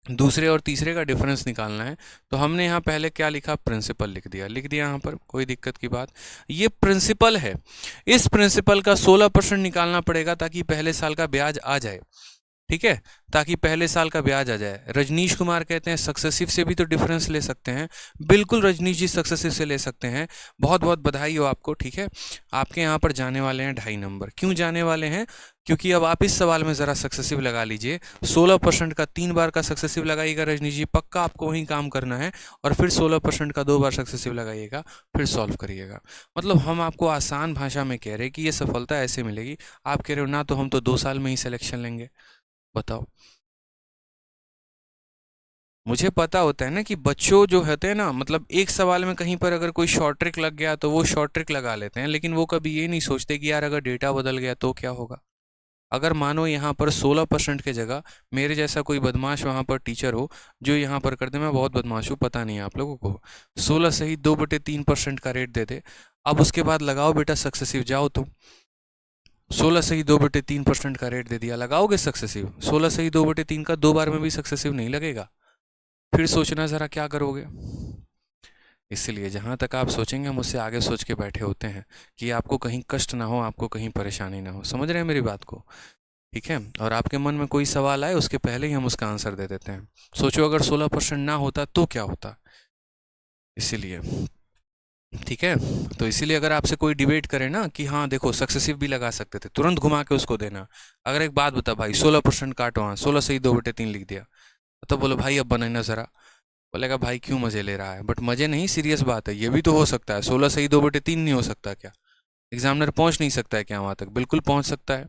दूसरे और तीसरे का डिफरेंस निकालना है, तो हमने यहाँ पहले क्या लिखा, प्रिंसिपल लिख दिया यहाँ पर, कोई दिक्कत की बात। ये प्रिंसिपल है, इस प्रिंसिपल का 16% निकालना पड़ेगा ताकि पहले साल का ब्याज आ जाए। ठीक है, ताकि पहले साल का ब्याज आ जाए। रजनीश कुमार कहते हैं सक्सेसिव से भी तो डिफरेंस ले सकते हैं। बिल्कुल रजनीश जी, सक्सेसिव से ले सकते हैं। बहुत बहुत बधाई हो आपको। ठीक है, आपके यहाँ पर जाने वाले हैं 2.5 नंबर। क्यों जाने वाले हैं, क्योंकि अब आप इस सवाल में ज़रा सक्सेसिव लगा लीजिए। 16% का 3 बार का सक्सेसिव लगाइएगा रजनीश जी, पक्का आपको वहीं काम करना है। और फिर 16% का 2 बार सक्सेसिव लगाइएगा, फिर सॉल्व करिएगा। मतलब हम आपको आसान भाषा में कह रहे हैं कि ये सफलता ऐसे मिलेगी। आप कह रहे हो ना, तो हम तो 2 साल में ही सिलेक्शन लेंगे। बताओ, मुझे पता होता है ना कि बच्चों जो होते हैं ना, मतलब एक सवाल में कहीं पर अगर कोई शॉर्ट ट्रिक लग गया तो वो शॉर्ट ट्रिक लगा लेते हैं, लेकिन वो कभी ये नहीं सोचते कि यार अगर डेटा बदल गया तो क्या होगा। अगर मानो यहाँ पर 16% के जगह मेरे जैसा कोई बदमाश वहाँ पर टीचर हो जो यहाँ पर कर दे, मैं बहुत बदमाश हूँ पता नहीं आप लोगों को, 16 सही 2/3% का रेट दे दे। अब उसके बाद लगाओ बेटा सक्सेसिव, जाओ तुम। 16 सही 2/3% का रेट दे दिया, लगाओगे सक्सेसिव। 16 सही 2/3 का 2 बार में भी सक्सेसिव नहीं लगेगा, फिर सोचना ज़रा क्या करोगे। इसलिए जहाँ तक आप सोचेंगे हम उससे आगे सोच के बैठे होते हैं कि आपको कहीं कष्ट ना हो, आपको कहीं परेशानी ना हो। समझ रहे हैं मेरी बात को? ठीक है, और आपके मन में कोई सवाल आए उसके पहले ही हम उसका आंसर दे देते हैं। सोचो अगर 16% ना होता तो क्या होता, इसीलिए। ठीक है, तो इसीलिए अगर आपसे कोई डिबेट करे ना कि हाँ देखो सक्सेसिव भी लगा सकते थे, तुरंत घुमा के उसको देना। अगर एक बात बता भाई, 16% काटो, हाँ 16 सही 2/3 लिख दिया, तो बोलो भाई अब बनाना ज़रा। बोलेगा भाई क्यों मजे ले रहा है, बट मजे नहीं, सीरियस बात है। ये भी तो हो सकता है, 16 सही 2/3 नहीं हो सकता क्या? एग्जामिनर पहुंच नहीं सकता है क्या वहां तक? बिल्कुल पहुंच सकता है।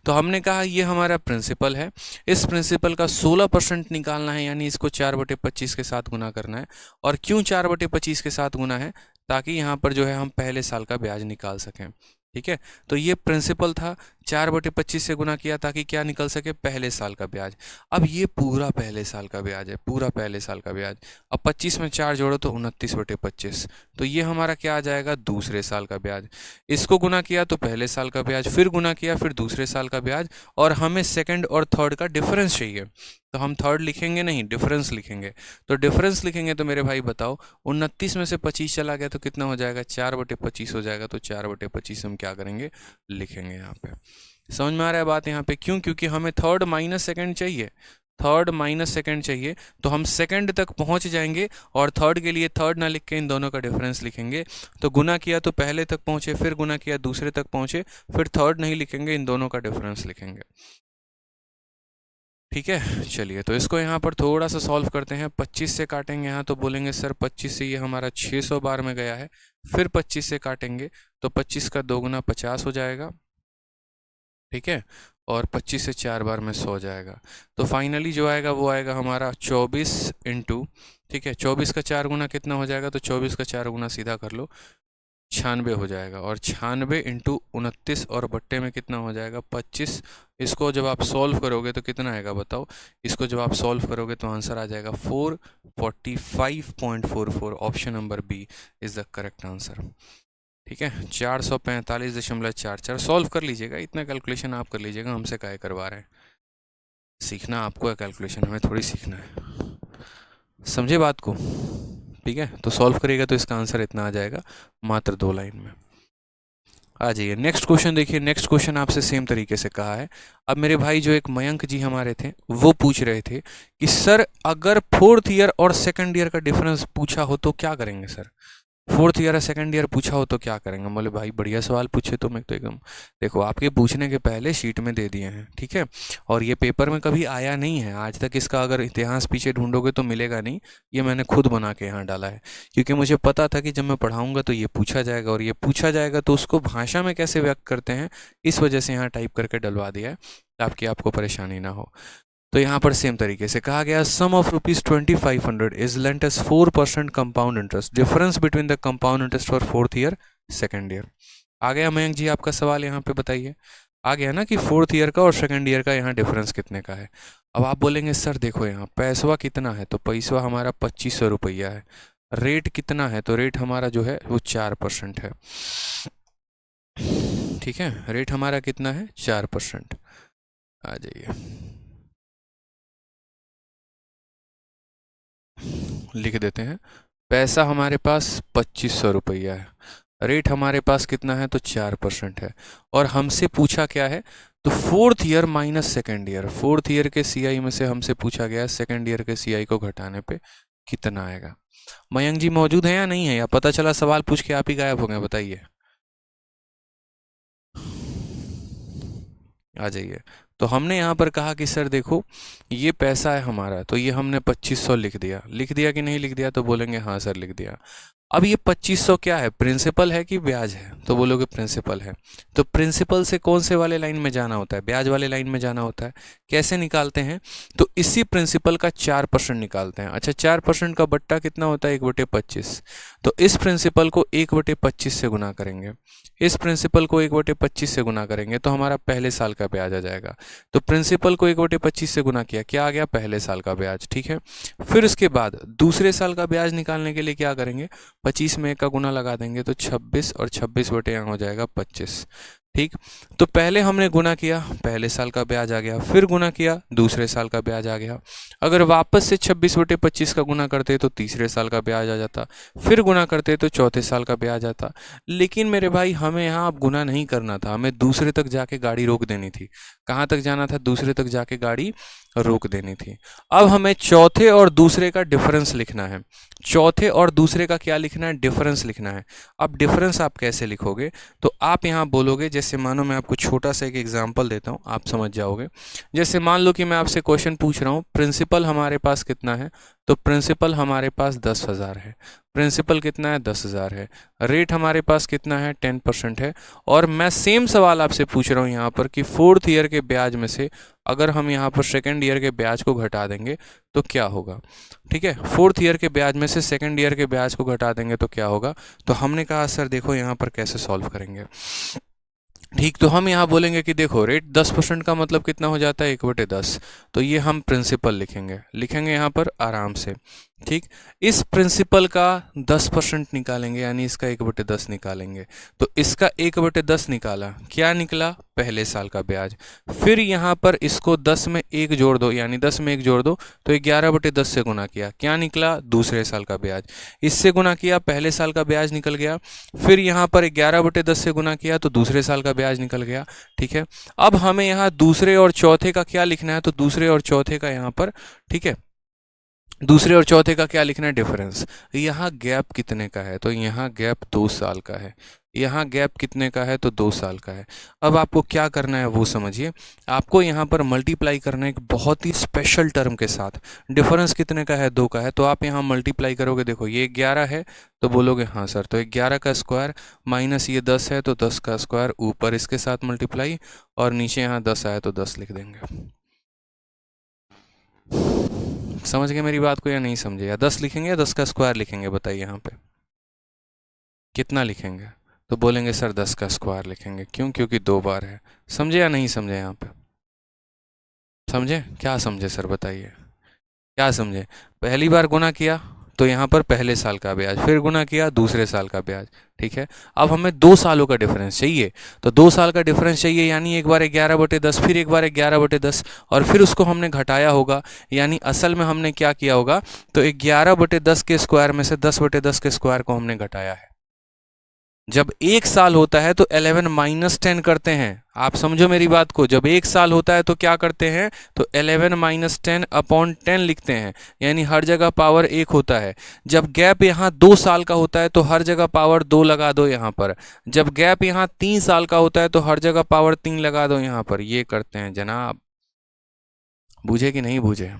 तो हमने कहा ये हमारा प्रिंसिपल है, इस प्रिंसिपल का 16% निकालना है, यानी इसको 4/25 के साथ गुना करना है। और क्यों 4/25 के साथ गुना है, ताकि यहाँ पर जो है हम पहले साल का ब्याज निकाल सकें। ठीक है, तो ये प्रिंसिपल था, 4/25 से गुना किया ताकि क्या निकल सके, पहले साल का ब्याज। अब ये पूरा पहले साल का ब्याज है, पूरा पहले साल का ब्याज। अब 25 में 4 जोड़ो तो 29/25, तो ये हमारा क्या आ जाएगा, दूसरे साल का ब्याज। इसको गुना किया तो पहले साल का ब्याज, फिर गुना किया फिर दूसरे साल का ब्याज। और हमें सेकंड और थर्ड का डिफरेंस चाहिए, तो हम थर्ड लिखेंगे नहीं, डिफरेंस लिखेंगे। तो डिफरेंस लिखेंगे तो मेरे भाई बताओ, 29 में से 25 चला गया तो कितना हो जाएगा, 4/25 हो जाएगा। तो 4/25 हम क्या करेंगे, लिखेंगे यहाँ पे। समझ में आ रहा है बात यहाँ पे? क्यों? क्योंकि हमें थर्ड माइनस सेकंड चाहिए, थर्ड माइनस सेकंड चाहिए, तो हम सेकंड तक पहुंच जाएंगे और थर्ड के लिए थर्ड ना लिख के इन दोनों का डिफरेंस लिखेंगे। तो गुना किया तो पहले तक पहुंचे, फिर गुना किया दूसरे तक पहुंचे, फिर थर्ड नहीं लिखेंगे, इन दोनों का डिफरेंस लिखेंगे। ठीक है, चलिए तो इसको यहाँ पर थोड़ा सा सॉल्व करते हैं। 25 से काटेंगे यहाँ, तो बोलेंगे सर 25 से ये हमारा 600 बार में गया है। फिर 25 से काटेंगे तो 25 का 2 गुना 50 हो जाएगा। ठीक है, और 25 से 4 बार में 100 जाएगा। तो फाइनली जो आएगा वो आएगा हमारा 24 इंटू, ठीक है 24 का 4 गुना कितना हो जाएगा, तो 24 का 4 गुना सीधा कर लो 96 हो जाएगा। और 96 इंटू 29 और बट्टे में कितना हो जाएगा, 25। इसको जब आप सॉल्व करोगे तो कितना आएगा बताओ, इसको जब आप सॉल्व करोगे तो आंसर आ जाएगा 445.44। Option number B is the correct answer. ठीक है, 445.44 सॉल्व कर लीजिएगा, इतना कैलकुलेशन आप कर लीजिएगा, हमसे काहे करवा रहे हैं। सीखना आपको है कैलकुलेशन, हमें थोड़ी सीखना है, समझे बात को। ठीक है, तो सॉल्व करिएगा तो इसका आंसर इतना आ जाएगा, मात्र 2 लाइन में। आ जाइए नेक्स्ट क्वेश्चन देखिए। नेक्स्ट क्वेश्चन आपसे सेम तरीके से कहा है। अब मेरे भाई जो एक मयंक जी हमारे थे वो पूछ रहे थे कि सर अगर 4th ईयर और 2nd ईयर का डिफरेंस पूछा हो तो क्या करेंगे सर। 4th ईयर या 2nd ईयर पूछा हो तो क्या करेंगे। बोले भाई बढ़िया सवाल पूछे तो मैं तो एकदम, देखो आपके पूछने के पहले शीट में दे दिए हैं, ठीक है, और ये पेपर में कभी आया नहीं है आज तक, इसका अगर इतिहास पीछे ढूंढोगे तो मिलेगा नहीं, ये मैंने खुद बना के यहाँ डाला है, क्योंकि मुझे पता था कि जब मैं पढ़ाऊंगा तो ये पूछा जाएगा, और ये पूछा जाएगा तो उसको भाषा में कैसे व्यक्त करते हैं, इस वजह से यहाँ टाइप करके डलवा दिया है ताकि आपको परेशानी ना हो। तो यहाँ पर सेम तरीके से कहा गया, sum of ₹2500 is lent as 4% compound interest, difference between the compound interest for 4th year 2nd year. आ गया मयंक जी आपका सवाल, यहाँ पे बताइए। आ गया ना कि 4th ईयर का और 2nd ईयर का यहाँ डिफरेंस कितने का है। अब आप बोलेंगे सर देखो यहाँ पैसवा कितना है, तो पैसवा हमारा 2500 रुपया है। रेट कितना है, तो रेट हमारा जो है वो 4% है। ठीक है, रेट हमारा कितना है, 4%। आ जाइए लिख देते हैं। पैसा हमारे पास 2500 रुपया है, रेट हमारे पास कितना है, तो 4% है, और हमसे पूछा क्या है, तो 4th year minus 2nd year. 4th year के सीआई में से हमसे पूछा गया 2nd ईयर के सीआई को घटाने पे कितना आएगा। मयंक जी मौजूद है या नहीं है, या पता चला सवाल पूछ के आप ही गायब हो गए, बताइए। आ जाइए। तो हमने यहाँ पर कहा कि सर देखो ये पैसा है हमारा, तो ये हमने 2500 लिख दिया। लिख दिया कि नहीं लिख दिया, तो बोलेंगे हाँ सर लिख दिया। अब ये 2500 क्या है, प्रिंसिपल है कि ब्याज है, तो बोलोगे प्रिंसिपल है। तो प्रिंसिपल से कौन से वाले लाइन में जाना होता है, ब्याज वाले लाइन में जाना होता है। कैसे निकालते हैं, तो इसी प्रिंसिपल का 4% निकालते हैं। अच्छा 4% का बट्टा कितना होता है, 1/25। तो इस प्रिंसिपल को 1/25 से गुना करेंगे, इस प्रिंसिपल को 1/25 से गुना करेंगे तो हमारा पहले साल का ब्याज आ जाएगा। तो प्रिंसिपल को 1/25 से गुना किया, क्या आ गया, पहले साल का ब्याज। ठीक है, फिर उसके बाद दूसरे साल का ब्याज निकालने के लिए क्या करेंगे, 25 में 1 का गुना लगा देंगे, तो 26, और 26 बटे यहाँ हो जाएगा 25। ठीक, तो पहले हमने गुना किया, पहले साल का ब्याज आ गया, फिर गुना किया, दूसरे साल का ब्याज आ गया। अगर वापस से 26/25 का गुना करते तो तीसरे साल का ब्याज आ जाता, फिर गुना करते तो चौथे साल का ब्याज आता। लेकिन मेरे भाई हमें यहाँ अब गुना नहीं करना था, हमें दूसरे तक जाके गाड़ी रोक देनी थी। कहाँ तक जाना था, दूसरे तक जाके गाड़ी रोक देनी थी। अब हमें चौथे और दूसरे का डिफरेंस लिखना है। चौथे और दूसरे का क्या लिखना है, डिफरेंस लिखना है। अब डिफरेंस आप कैसे लिखोगे, तो आप यहाँ बोलोगे, जैसे मानो मैं आपको छोटा सा एक एग्जांपल देता हूँ, आप समझ जाओगे। जैसे मान लो कि मैं आपसे क्वेश्चन पूछ रहा हूँ, प्रिंसिपल हमारे पास कितना है, तो प्रिंसिपल हमारे पास 10,000 है। प्रिंसिपल कितना है, 10,000 है। रेट हमारे पास कितना है, 10% है। और मैं सेम सवाल आपसे पूछ रहा हूँ यहाँ पर कि 4th ईयर के ब्याज में से अगर हम यहाँ पर 2nd ईयर के ब्याज को घटा देंगे तो क्या होगा। ठीक है, 4th ईयर के ब्याज में से 2nd ईयर के ब्याज को घटा देंगे तो क्या होगा। तो हमने कहा सर देखो यहाँ पर कैसे सॉल्व करेंगे। ठीक, तो हम यहाँ बोलेंगे कि देखो रेट 10% का मतलब कितना हो जाता है, 1/10। तो ये हम प्रिंसिपल लिखेंगे, लिखेंगे यहाँ पर आराम से। ठीक, इस प्रिंसिपल का 10% निकालेंगे, यानी इसका 1/10 निकालेंगे। तो इसका 1/10 निकाला, क्या निकला, पहले साल का ब्याज। फिर यहाँ पर इसको 10 में 1 जोड़ दो, यानी 10 में 1 जोड़ दो, तो 11/10 से गुना किया, क्या निकला, दूसरे साल का ब्याज। इससे गुना किया, पहले साल का ब्याज निकल गया। फिर यहाँ पर 11/10 से गुना किया तो दूसरे साल का ब्याज निकल गया। ठीक है, अब हमें यहाँ दूसरे और चौथे का क्या लिखना है, तो दूसरे और चौथे का यहाँ पर, ठीक है, दूसरे और चौथे का क्या लिखना है, डिफरेंस। यहाँ गैप कितने का है, तो यहाँ गैप 2 साल का है। यहाँ गैप कितने का है, तो 2 साल का है। अब आपको क्या करना है वो समझिए। आपको यहाँ पर मल्टीप्लाई करना है एक बहुत ही स्पेशल टर्म के साथ। डिफरेंस कितने का है, 2 का है, तो आप यहाँ मल्टीप्लाई करोगे। देखो ये 11 है, तो बोलोगे हाँ सर, तो 11 का स्क्वायर माइनस ये 10 है, तो 10 का स्क्वायर, ऊपर इसके साथ मल्टीप्लाई, और नीचे यहाँ 10 आया तो 10 लिख देंगे। समझ गए मेरी बात को या नहीं समझे, या 10 लिखेंगे या 10 का स्क्वायर लिखेंगे, बताइए यहाँ पे कितना लिखेंगे। तो बोलेंगे सर 10 का स्क्वायर लिखेंगे, क्यों, क्योंकि 2 बार है। समझे या नहीं समझे, यहाँ पे समझे, क्या समझे सर बताइए, क्या समझे। पहली बार गुना किया तो यहाँ पर पहले साल का ब्याज, फिर गुना किया दूसरे साल का ब्याज। ठीक है, अब हमें 2 सालों का डिफरेंस चाहिए, तो 2 साल का डिफरेंस चाहिए, यानी एक बार 11/10, फिर एक बार 11/10, और फिर उसको हमने घटाया होगा, यानी असल में हमने क्या किया होगा, तो 11/10 के स्क्वायर में से 10/10 के स्क्वायर को हमने घटाया है। जब 1 साल होता है तो 11 - 10 करते हैं, आप समझो मेरी बात को, जब 1 साल होता है तो क्या करते हैं, तो 11 - 10/10 लिखते हैं, यानी हर जगह पावर 1 होता है। जब गैप यहाँ 2 साल का होता है तो हर जगह पावर 2 लगा दो यहाँ पर। जब गैप यहाँ 3 साल का होता है तो हर जगह पावर 3 लगा दो यहाँ पर। ये करते हैं जनाब, बूझे कि नहीं बूझे,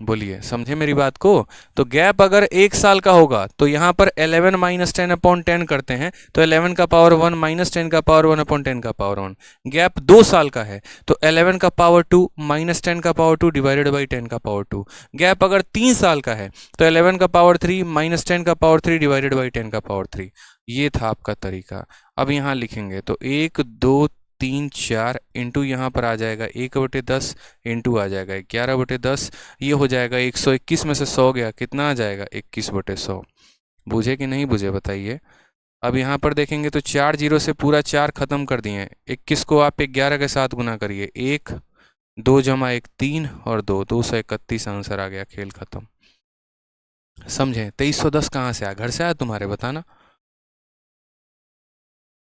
बोलिए, समझे मेरी बात को। तो गैप अगर 1 साल का होगा तो यहाँ पर 11 - 10/10 करते हैं, तो 11 का पावर 1 - 10 का पावर 1/10 का पावर 1। गैप 2 साल का है तो 11 का पावर 2 - 10 का पावर 2 डिवाइडेड बाई 10 का पावर 2। गैप अगर 3 साल का है तो 11 का पावर 3 - 10 का पावर 3 डिवाइडेड बाई 10 का पावर 3। ये था आपका तरीका। अब यहाँ लिखेंगे तो 1 2 3 4 इंटू यहाँ पर आ जाएगा 1/10 इंटू आ जाएगा 11/10, ये हो जाएगा 121 में से 100 गया, कितना आ जाएगा 21/100। बुझे कि नहीं बुझे बताइए। अब यहाँ पर देखेंगे तो 4 जीरो से पूरा 4 खत्म कर दिए, 21 को आप 11 के साथ गुना करिए, 1 2 जमा 1 3 और 2 231 आंसर आ गया, खेल खत्म। समझे। 2310 कहाँ से आया, घर से आया तुम्हारे, बताना।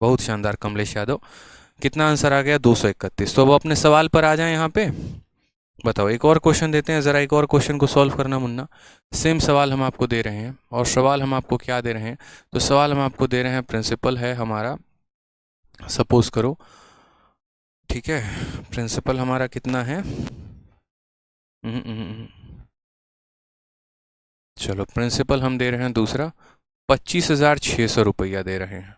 बहुत शानदार कमलेश यादव। कितना आंसर आ गया, 231। तो अब अपने सवाल पर आ जाए यहाँ पे। बताओ, एक और क्वेश्चन देते हैं, ज़रा एक और क्वेश्चन को सॉल्व करना मुन्ना। सेम सवाल हम आपको दे रहे हैं, और सवाल हम आपको क्या दे रहे हैं, तो सवाल हम आपको दे रहे हैं, प्रिंसिपल है हमारा, सपोज करो, ठीक है, प्रिंसिपल हमारा कितना है, चलो प्रिंसिपल हम दे रहे हैं दूसरा 25,600 रुपया दे रहे हैं।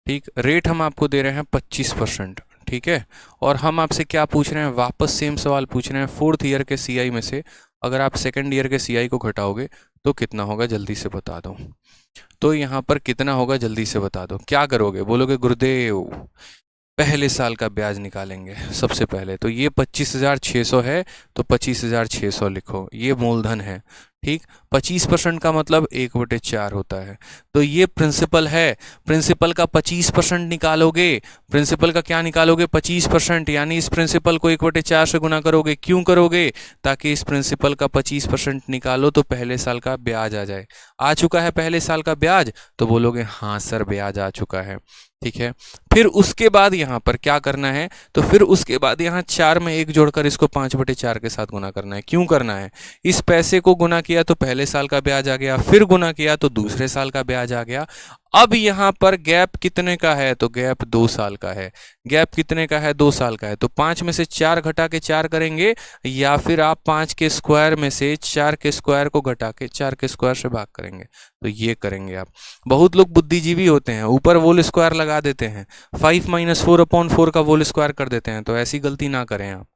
ठीक, रेट हम आपको दे रहे हैं 25%। ठीक है, और हम आपसे क्या पूछ रहे हैं, वापस सेम सवाल पूछ रहे हैं, 4th ईयर के सीआई में से अगर आप 2nd ईयर के सीआई को घटाओगे तो कितना होगा, जल्दी से बता दो। तो यहाँ पर कितना होगा, जल्दी से बता दो। क्या करोगे, बोलोगे गुरुदेव पहले साल का ब्याज निकालेंगे सबसे पहले, तो ये 25,600 है तो 25,600 लिखो, ये मूलधन है। ठीक, 25% का मतलब 1/4 होता है, तो ये प्रिंसिपल है। प्रिंसिपल का 25% निकालोगे, प्रिंसिपल का क्या निकालोगे, 25%, यानी इस प्रिंसिपल को 1/4 से गुना करोगे। क्यों करोगे, ताकि इस प्रिंसिपल का 25% निकालो तो पहले साल का ब्याज आ जाए। आ चुका है पहले साल का ब्याज, तो बोलोगे हाँ सर ब्याज आ चुका है। ठीक है, फिर उसके बाद यहाँ पर क्या करना है, तो फिर उसके बाद यहाँ 4 में 1 जोड़कर इसको 5/4 के साथ गुना करना है। क्यों करना है, इस पैसे को गुना किया तो पहले साल का ब्याज आ गया, फिर गुना किया तो दूसरे साल का ब्याज आ गया। अब यहाँ पर गैप कितने का है, तो गैप 2 साल का है। गैप कितने का है, 2 साल का है, तो 5 में से 4 घटा के 4 करेंगे, या फिर आप 5 के स्क्वायर में से 4 के स्क्वायर को घटा के 4 के स्क्वायर से भाग करेंगे, तो ये करेंगे आप। बहुत लोग बुद्धिजीवी होते हैं, ऊपर होल स्क्वायर लगा देते हैं, 5 - 4/4 का होल स्क्वायर कर देते हैं, तो ऐसी गलती ना करें आप।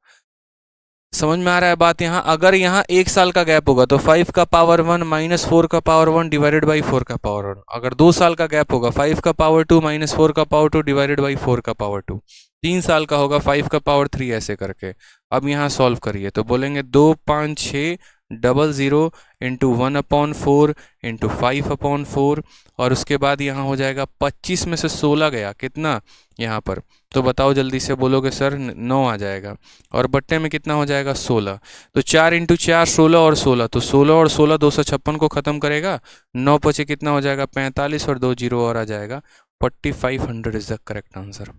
समझ में आ रहा है बात। यहाँ अगर यहाँ 1 साल का गैप होगा तो 5 का पावर 1 - 4 का पावर 1 डिवाइडेड बाई 4 का पावर 1। अगर 2 साल का गैप होगा 5 का पावर 2 - 4 का पावर 2 डिवाइडेड बाई 4 का पावर 2। 3 साल का होगा 5 का पावर 3, ऐसे करके। अब यहाँ सॉल्व करिए तो बोलेंगे 2 5 6 00 इंटू 1/4 इंटू 5/4, और उसके बाद यहाँ हो जाएगा 25 में से 16 गया, कितना यहाँ पर, तो बताओ जल्दी से, बोलोगे सर 9 आ जाएगा, और बट्टे में कितना हो जाएगा 16, तो 4 × 4 16 और 16, तो 16 और 16 256 को ख़त्म करेगा, 9 पचे कितना हो जाएगा 45, और 2 जीरो और आ जाएगा 4500 इज द करेक्ट आंसर।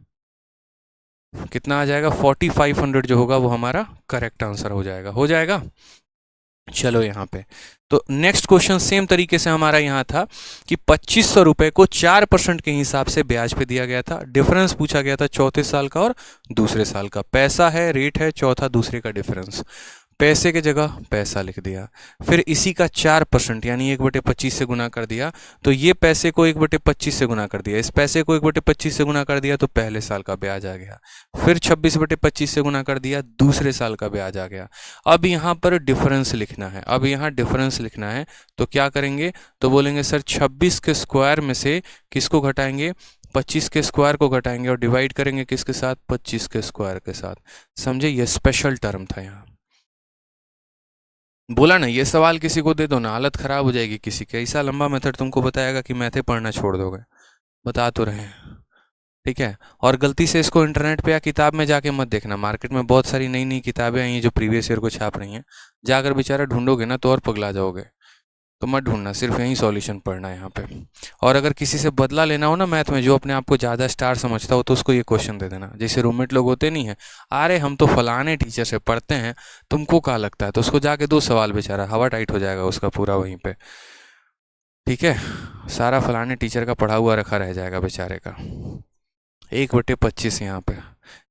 कितना आ जाएगा 4500 जो होगा वो हमारा करेक्ट आंसर हो जाएगा। हो जाएगा। चलो यहाँ पे तो नेक्स्ट क्वेश्चन सेम तरीके से हमारा यहाँ था कि 2500 रुपये को 4% के हिसाब से ब्याज पे दिया गया था। डिफरेंस पूछा गया था चौथे साल का और दूसरे साल का। पैसा है, रेट है, चौथा दूसरे का डिफरेंस। पैसे के जगह पैसा लिख दिया, फिर इसी का 4% यानी 1/25 से गुना कर दिया, तो ये पैसे को 1/25 से गुना कर दिया, इस पैसे को 1/25 से गुना कर दिया तो पहले साल का ब्याज आ गया, फिर 26/25 से गुना कर दिया, दूसरे साल का ब्याज आ गया। अब यहाँ पर डिफरेंस लिखना है, अब यहाँ डिफरेंस लिखना है, तो क्या करेंगे, तो बोलेंगे सर 26 के स्क्वायर में से किसको घटाएंगे, 25 के स्क्वायर को घटाएंगे, और डिवाइड करेंगे किसके साथ, 25 के स्क्वायर के साथ। समझे, ये स्पेशल टर्म था यहाँ। बोला ना, ये सवाल किसी को दे दो ना हालत खराब हो जाएगी किसी की, ऐसा लंबा मेथड तुमको बताएगा कि मैथे पढ़ना छोड़ दोगे। बता तो रहे हैं, ठीक है। और गलती से इसको इंटरनेट पे या किताब में जाके मत देखना, मार्केट में बहुत सारी नई नई किताबें आई हैं जो प्रीवियस ईयर को छाप रही हैं, जाकर बेचारा ढूंढोगे ना तो और पगला जाओगे। तो मत ढूंढना, सिर्फ यही सॉल्यूशन पढ़ना है यहाँ पे। और अगर किसी से बदला लेना हो ना मैथ में, जो अपने आप को ज़्यादा स्टार समझता हो, तो उसको ये क्वेश्चन दे देना। जैसे रूममेट लोग होते नहीं है, अरे हम तो फलाने टीचर से पढ़ते हैं, तुमको क्या लगता है, तो उसको जाके दो सवाल, बेचारा हवा टाइट हो जाएगा उसका पूरा वहीं पे, ठीक है। सारा फलाने टीचर का पढ़ा हुआ रखा रह जाएगा बेचारे का। 1/25 यहाँ पे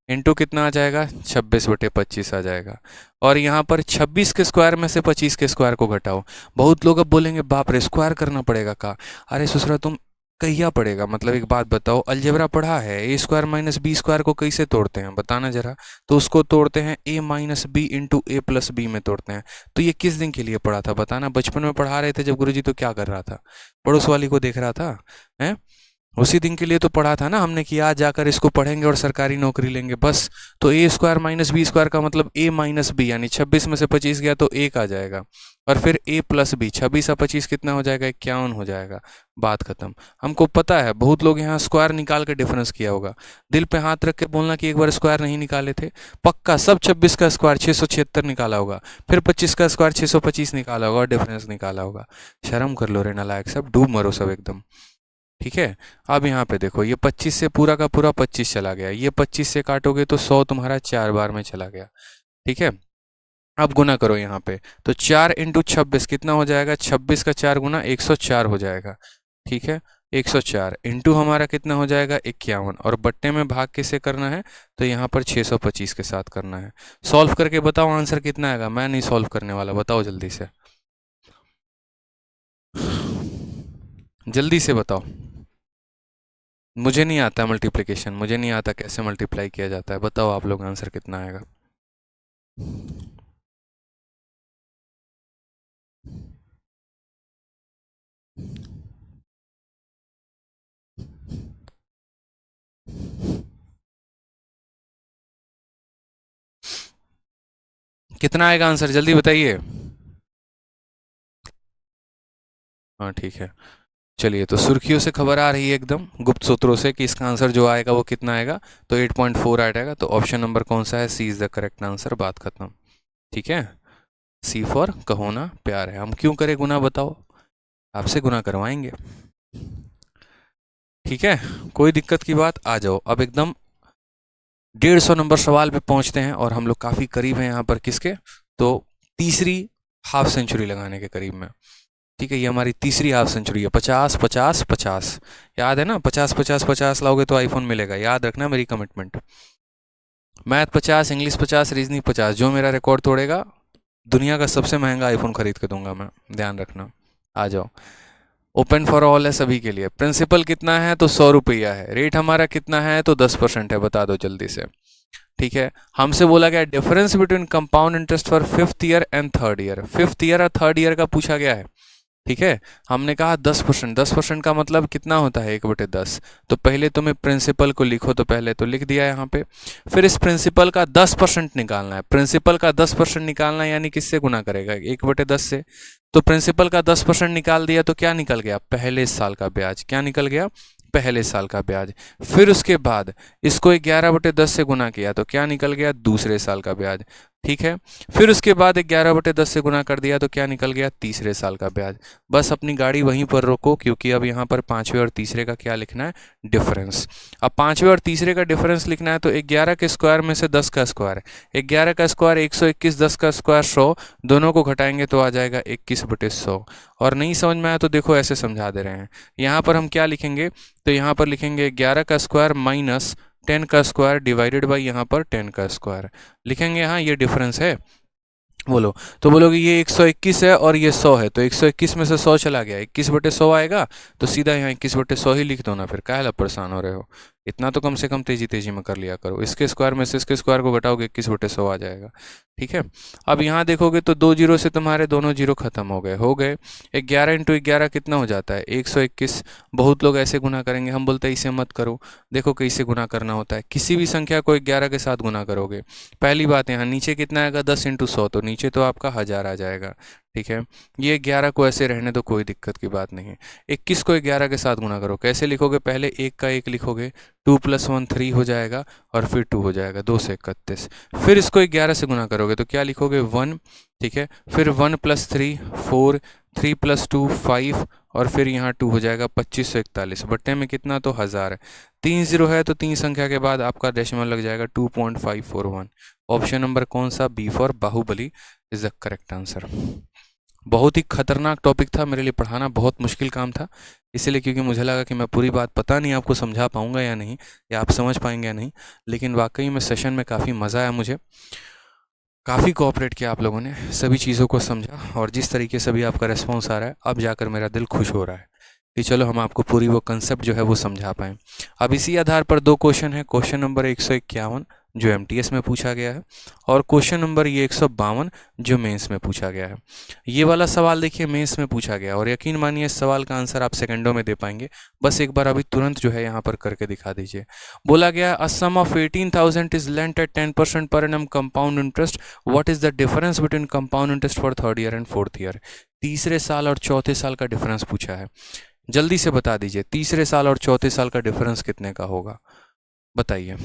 इंटू कितना आ जाएगा, 26/25 आ जाएगा। और यहाँ पर 26 के स्क्वायर में से 25 के स्क्वायर को घटाओ। बहुत लोग अब बोलेंगे बाप रे स्क्वायर करना पड़ेगा का। अरे ससुरा तुम कहिया पड़ेगा, मतलब एक बात बताओ, अलजेब्रा पढ़ा है, ए स्क्वायर माइनस बी स्क्वायर को कैसे तोड़ते हैं बताना जरा। तो उसको तोड़ते हैं ए माइनस बी इंटू ए प्लस बी में तोड़ते हैं। तो ये किस दिन के लिए पढ़ा था बताना, बचपन में पढ़ा रहे थे जब गुरुजी, तो क्या कर रहा था, पड़ोस वाली को देख रहा था, हैं? उसी दिन के लिए तो पढ़ा था ना हमने कि आज जाकर इसको पढ़ेंगे और सरकारी नौकरी लेंगे बस। तो ए स्क्वायर माइनस बी स्क्वायर का मतलब ए माइनस बी, यानी 26 में से 25 गया तो 1 आ जाएगा। और फिर ए प्लस बी, 26 और 25 कितना हो जाएगा, 51 हो जाएगा। बात खत्म। हमको पता है बहुत लोग यहाँ स्क्वायर निकाल के डिफरेंस किया होगा, दिल पे हाथ रख के बोलना कि एक बार स्क्वायर नहीं निकाले थे, पक्का सब 26 का स्क्वायर 676 निकाला होगा, फिर 25 का स्क्वायर 625 निकाला होगा और डिफरेंस निकाला होगा। शर्म कर लो रे नालायक सब, डूब मरो सब एकदम, ठीक है। अब यहाँ पे देखो, ये 25 से पूरा का पूरा 25 चला गया, ये 25 से काटोगे तो 100 तुम्हारा 4 बार में चला गया, ठीक है। अब गुना करो यहाँ पे, तो 4 इंटू 26 कितना हो जाएगा, 26 का 4 गुना 104 हो जाएगा, ठीक है। 104 इंटू हमारा कितना हो जाएगा 51, और बट्टे में भाग किसे करना है, तो यहाँ पर 625 के साथ करना है। सॉल्व करके बताओ आंसर कितना आएगा, मैं नहीं सॉल्व करने वाला, बताओ जल्दी से, जल्दी से बताओ। मुझे नहीं आता मल्टीप्लिकेशन, मुझे नहीं आता कैसे मल्टीप्लाई किया जाता है, बताओ आप लोग आंसर कितना आएगा। कितना आएगा आंसर जल्दी बताइए। हाँ ठीक है, चलिए, तो सुर्खियों से खबर आ रही है एकदम गुप्त सूत्रों से कि इसका आंसर जो आएगा वो कितना आएगा, तो 8.4 आ जाएगा। तो ऑप्शन नंबर कौन सा है, सी इज द करेक्ट आंसर, बात खत्म, ठीक है। सी फॉर कहो ना प्यार है। हम क्यों करें गुना बताओ, आपसे गुना करवाएंगे, ठीक है। कोई दिक्कत की बात, आ जाओ अब एकदम 150 नंबर सवाल पे पहुंचते हैं, और हम लोग काफ़ी करीब हैं यहाँ पर किसके, तो तीसरी हाफ सेंचुरी लगाने के करीब में, ठीक है। ये हमारी तीसरी हाफ सेंचुरी है। 50 50 50 याद है ना, 50 50 50 लाओगे तो आईफोन मिलेगा, याद रखना मेरी कमिटमेंट। मैथ 50, इंग्लिश 50, रीजनिंग 50, जो मेरा रिकॉर्ड तोड़ेगा दुनिया का सबसे महंगा आईफोन खरीद के दूंगा मैं, ध्यान रखना। आ जाओ, ओपन फॉर ऑल है सभी के लिए। प्रिंसिपल कितना है, तो 100 रुपया है। रेट हमारा कितना है, तो 10% है, बता दो जल्दी से, ठीक है। हमसे बोला गया difference between compound interest for 5th year and 3rd year, 5th year और 3rd ईयर का पूछा गया है, ठीक है। हमने कहा 10%, 10% का मतलब कितना होता है, 1/10। तो पहले तुम्हें प्रिंसिपल को लिखो, तो पहले तो लिख दिया यहाँ पे, फिर इस प्रिंसिपल का 10% निकालना है। प्रिंसिपल का 10% निकालना है, यानी किससे गुना करेगा, 1/10 से। तो प्रिंसिपल का 10% निकाल दिया तो क्या निकल गया, पहले साल का ब्याज। क्या निकल गया, पहले साल का ब्याज। फिर उसके बाद इसको 11/10 से गुना किया तो क्या निकल गया, दूसरे साल का ब्याज, ठीक है। फिर उसके बाद 11/10 से गुना कर दिया तो क्या निकल गया, तीसरे साल का ब्याज। बस अपनी गाड़ी वहीं पर रोको, क्योंकि अब यहाँ पर पांचवें और तीसरे का क्या लिखना है, डिफरेंस। अब पांचवें और तीसरे का डिफरेंस लिखना है, तो 11 के स्क्वायर में से 10 का स्क्वायर, 11 का स्क्वायर 121, 10 का स्क्वायर 100, दोनों को घटाएंगे तो आ जाएगा 21/100। और नहीं समझ में आया तो देखो ऐसे समझा दे रहे हैं। यहाँ पर हम क्या लिखेंगे, तो यहाँ पर लिखेंगे 11 का स्क्वायर माइनस 10 का स्क्वायर डिवाइडेड बाई यहाँ पर 10 का स्क्वायर लिखेंगे। हाँ ये डिफरेंस है, बोलो। तो बोलोगे ये 121 है और ये 100 है, तो 121 में से 100 चला गया, 21/100 आएगा, तो सीधा यहाँ 21/100 ही लिख दो ना, फिर काहे ला परेशान हो रहे हो, इतना तो कम से कम तेजी तेजी में कर लिया करो। इसके स्क्वायर में से इसके स्क्वायर को घटाओगे 21/100 आ जाएगा। ठीक है, अब यहाँ देखोगे तो 2 जीरो से तुम्हारे दोनों जीरो खत्म हो गए। 11 इंटू 11 कितना हो जाता है? 121। बहुत लोग ऐसे गुना करेंगे, हम बोलते हैं इसे मत करो। देखो कैसे गुना करना होता है। किसी भी संख्या को 11 के साथ गुना करोगे, पहली बात यहाँ नीचे कितना आएगा? 10 इंटू 100, तो नीचे तो आपका 1000 आ जाएगा। ठीक है, ये 11 को ऐसे रहने दो, कोई दिक्कत की बात नहीं है। 21 को 11 के साथ गुना करो, कैसे लिखोगे? पहले 1 का 1 लिखोगे, 2 + 1 3 हो जाएगा, और फिर 2 हो जाएगा, 2 से 31। फिर इसको 11 से गुना करोगे तो क्या लिखोगे? 1। ठीक है, फिर 1 + 3 4, 3 + 2 5, और फिर यहाँ 2 हो जाएगा, 2541। बट्टे में कितना? तो 1000 है। 3 जीरो है तो 3 संख्या के बाद आपका डेसिमल लग जाएगा 2.541। ऑप्शन नंबर कौन सा? B for Baahubali is the correct answer. बहुत ही खतरनाक टॉपिक था मेरे लिए, पढ़ाना बहुत मुश्किल काम था, इसीलिए क्योंकि मुझे लगा कि मैं पूरी बात पता नहीं आपको समझा पाऊंगा या नहीं, या आप समझ पाएंगे या नहीं। लेकिन वाकई में सेशन में काफ़ी मज़ा आया मुझे, काफ़ी कोऑपरेट किया आप लोगों ने, सभी चीज़ों को समझा, और जिस तरीके से भी आपका रिस्पॉन्स आ रहा है, अब जाकर मेरा दिल खुश हो रहा है कि चलो हम आपको पूरी वो कंसेप्ट जो है वो समझा पाएँ। अब इसी आधार पर 2 क्वेश्चन है। क्वेश्चन नंबर 151 जो एमटीएस में पूछा गया है, और क्वेश्चन नंबर ये 152 जो मेंस में पूछा गया है। ये वाला सवाल देखिए मेंस में पूछा गया, और यकीन मानिए इस सवाल का आंसर आप सेकंडों में दे पाएंगे। बस एक बार अभी तुरंत जो है यहाँ पर करके दिखा दीजिए। बोला गया a sum of 18,000 is lent at 10% per annum compound interest, what is the difference between compound interest for 3rd year and 4th year. तीसरे साल और चौथे साल का डिफरेंस पूछा है, जल्दी से बता दीजिए तीसरे साल और चौथे साल का डिफरेंस कितने का होगा? बताइए,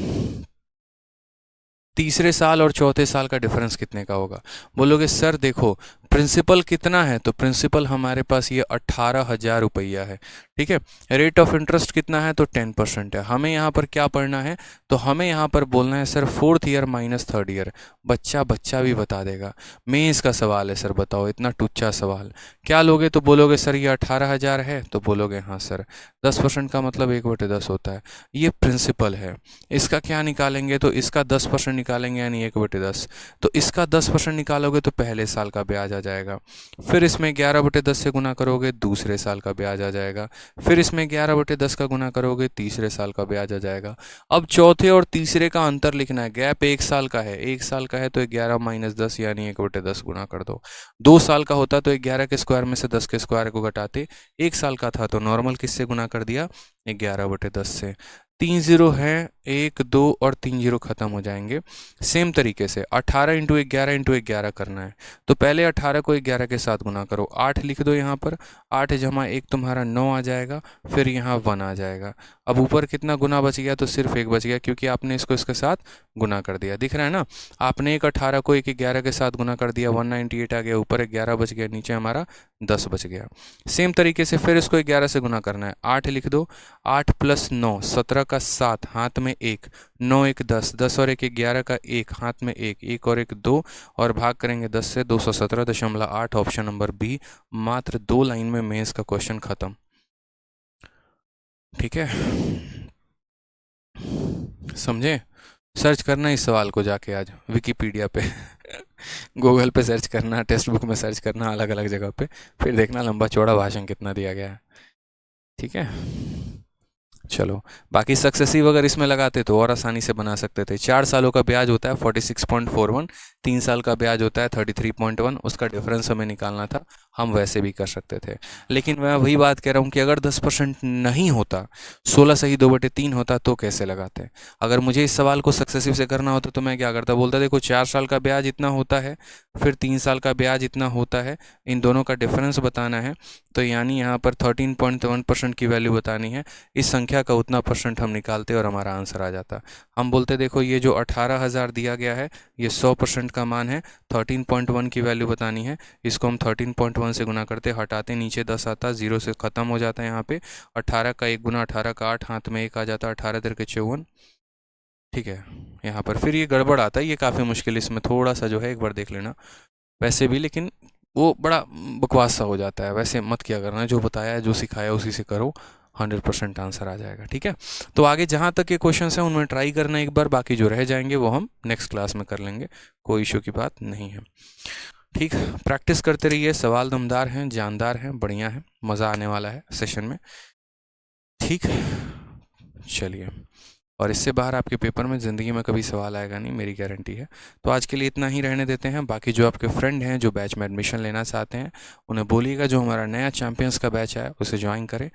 तीसरे साल और चौथे साल का डिफरेंस कितने का होगा? बोलोगे सर देखो प्रिंसिपल कितना है, तो प्रिंसिपल हमारे पास ये 18,000 रुपया है। ठीक है, रेट ऑफ इंटरेस्ट कितना है? तो 10% है। हमें यहाँ पर क्या पढ़ना है? तो हमें यहाँ पर बोलना है sir 4th year minus 3rd year. बच्चा भी बता देगा। मेंस का सवाल है सर, बताओ इतना टुच्चा सवाल क्या लोगे? तो बोलोगे सर ये 18,000 है, तो बोलोगे हाँ सर। 10% का मतलब 1/10 होता है। ये प्रिंसिपल है, इसका क्या निकालेंगे? तो इसका 10% निकालेंगे, यानी 1/10। तो इसका 10% निकालोगे तो पहले साल का ब्याज आ जाएगा। फिर इसमें 11/10 से गुना करोगे, दूसरे साल का ब्याज आ जाएगा। फिर इसमें 11/10 का गुना करोगे, तीसरे साल का ब्याज आ जाएगा। अब चौथे और तीसरे का अंतर लिखना है। गैप 1 साल का है, 1 साल का है तो 11 - 10 यानी 1/10 गुना कर दो। 2 साल का होता तो 11 के स्क्वायर में से 10 के स्क्वायर को घटाते। 1 साल का था तो नॉर्मल किससे गुना कर दिया? 11/10 से। 3 जीरो है, 1 2 और 3 जीरो खत्म हो जाएंगे। सेम तरीके से 18 इंटू 11 करना है, तो पहले 18 को 11 के साथ गुना करो। 8 लिख दो यहाँ पर, 8 जमा 1 तुम्हारा 9 आ जाएगा, फिर यहाँ 1 आ जाएगा। अब ऊपर कितना गुना बच गया? तो सिर्फ 1 बच गया, क्योंकि आपने इसको इसके साथ गुना कर दिया। दिख रहा है ना, आपने एक 18 को एक 11 के साथ गुना कर दिया, 198 आ गया, ऊपर 11 बच गया, नीचे हमारा 10 बच गया। सेम तरीके से फिर इसको 11 से गुना करना है। 8 लिख दो, 8 + 9 17 का 7, हाथ में 1, 9 1 10, 10 और 1 11 का 1, हाथ में 1, 1 और 1 2, और भाग करेंगे 10 से, 217.8। Option number B. मात्र 2 लाइन में मेंस का क्वेश्चन खत्म। ठीक है, समझे? सर्च करना इस सवाल को जाके आज विकिपीडिया पे गूगल पे सर्च करना, टेक्स्ट बुक में सर्च करना, अलग अलग जगह पे, फिर देखना लंबा चौड़ा भाषण कितना दिया गया है। ठीक है, चलो बाकी सक्सेसिव अगर इसमें लगाते तो और आसानी से बना सकते थे। 4 सालों का ब्याज होता है 46.41, 3 साल का ब्याज होता है 33.1, उसका डिफरेंस हमें निकालना था, हम वैसे भी कर सकते थे। लेकिन मैं वही बात कह रहा हूँ कि अगर 10% नहीं होता, 16 सही 2/3 होता, तो कैसे लगाते? अगर मुझे इस सवाल को सक्सेसिव से करना होता तो मैं क्या करता? बोलता देखो 4 साल का ब्याज इतना होता है, फिर 3 साल का ब्याज इतना होता है, इन दोनों का डिफरेंस बताना है, तो यानी यहाँ पर 13.1% की वैल्यू बतानी है, इस संख्या का उतना परसेंट हम निकालते और हमारा आंसर आ जाता। हम बोलते देखो ये जो 18,000 दिया गया है ये 100% का मान है, 13.1 की वैल्यू बतानी है, इसको हम 13.1 से गुना करते, हटाते, नीचे 10 आता, 0 से ख़त्म हो जाता है यहाँ पे। 18 का 1 गुना 18 का 8, हाथ में 1 आ जाता, 18 तिरके 54। ठीक है, यहाँ पर फिर ये गड़बड़ आता है, ये काफ़ी मुश्किल, इसमें थोड़ा सा जो है एक बार देख लेना वैसे भी, लेकिन वो बड़ा बकवास सा हो जाता है, वैसे मत किया करना, जो बताया है जो सिखाया उसी से करो, 100% आंसर आ जाएगा। ठीक है, तो आगे जहाँ तक ये क्वेश्चंस हैं उनमें ट्राई करना एक बार, बाकी जो रह जाएंगे वो हम नेक्स्ट क्लास में कर लेंगे, कोई इशू की बात नहीं है। ठीक, प्रैक्टिस करते रहिए, सवाल दमदार हैं, जानदार हैं, बढ़िया है, मज़ा आने वाला है सेशन में। ठीक, चलिए, और इससे बाहर आपके पेपर में ज़िंदगी में कभी सवाल आएगा नहीं, मेरी गारंटी है। तो आज के लिए इतना ही रहने देते हैं। बाकी जो आपके फ्रेंड हैं जो बैच में एडमिशन लेना चाहते हैं, उन्हें बोलिएगा जो हमारा नया चैंपियंस का बैच है उसे ज्वाइन करें।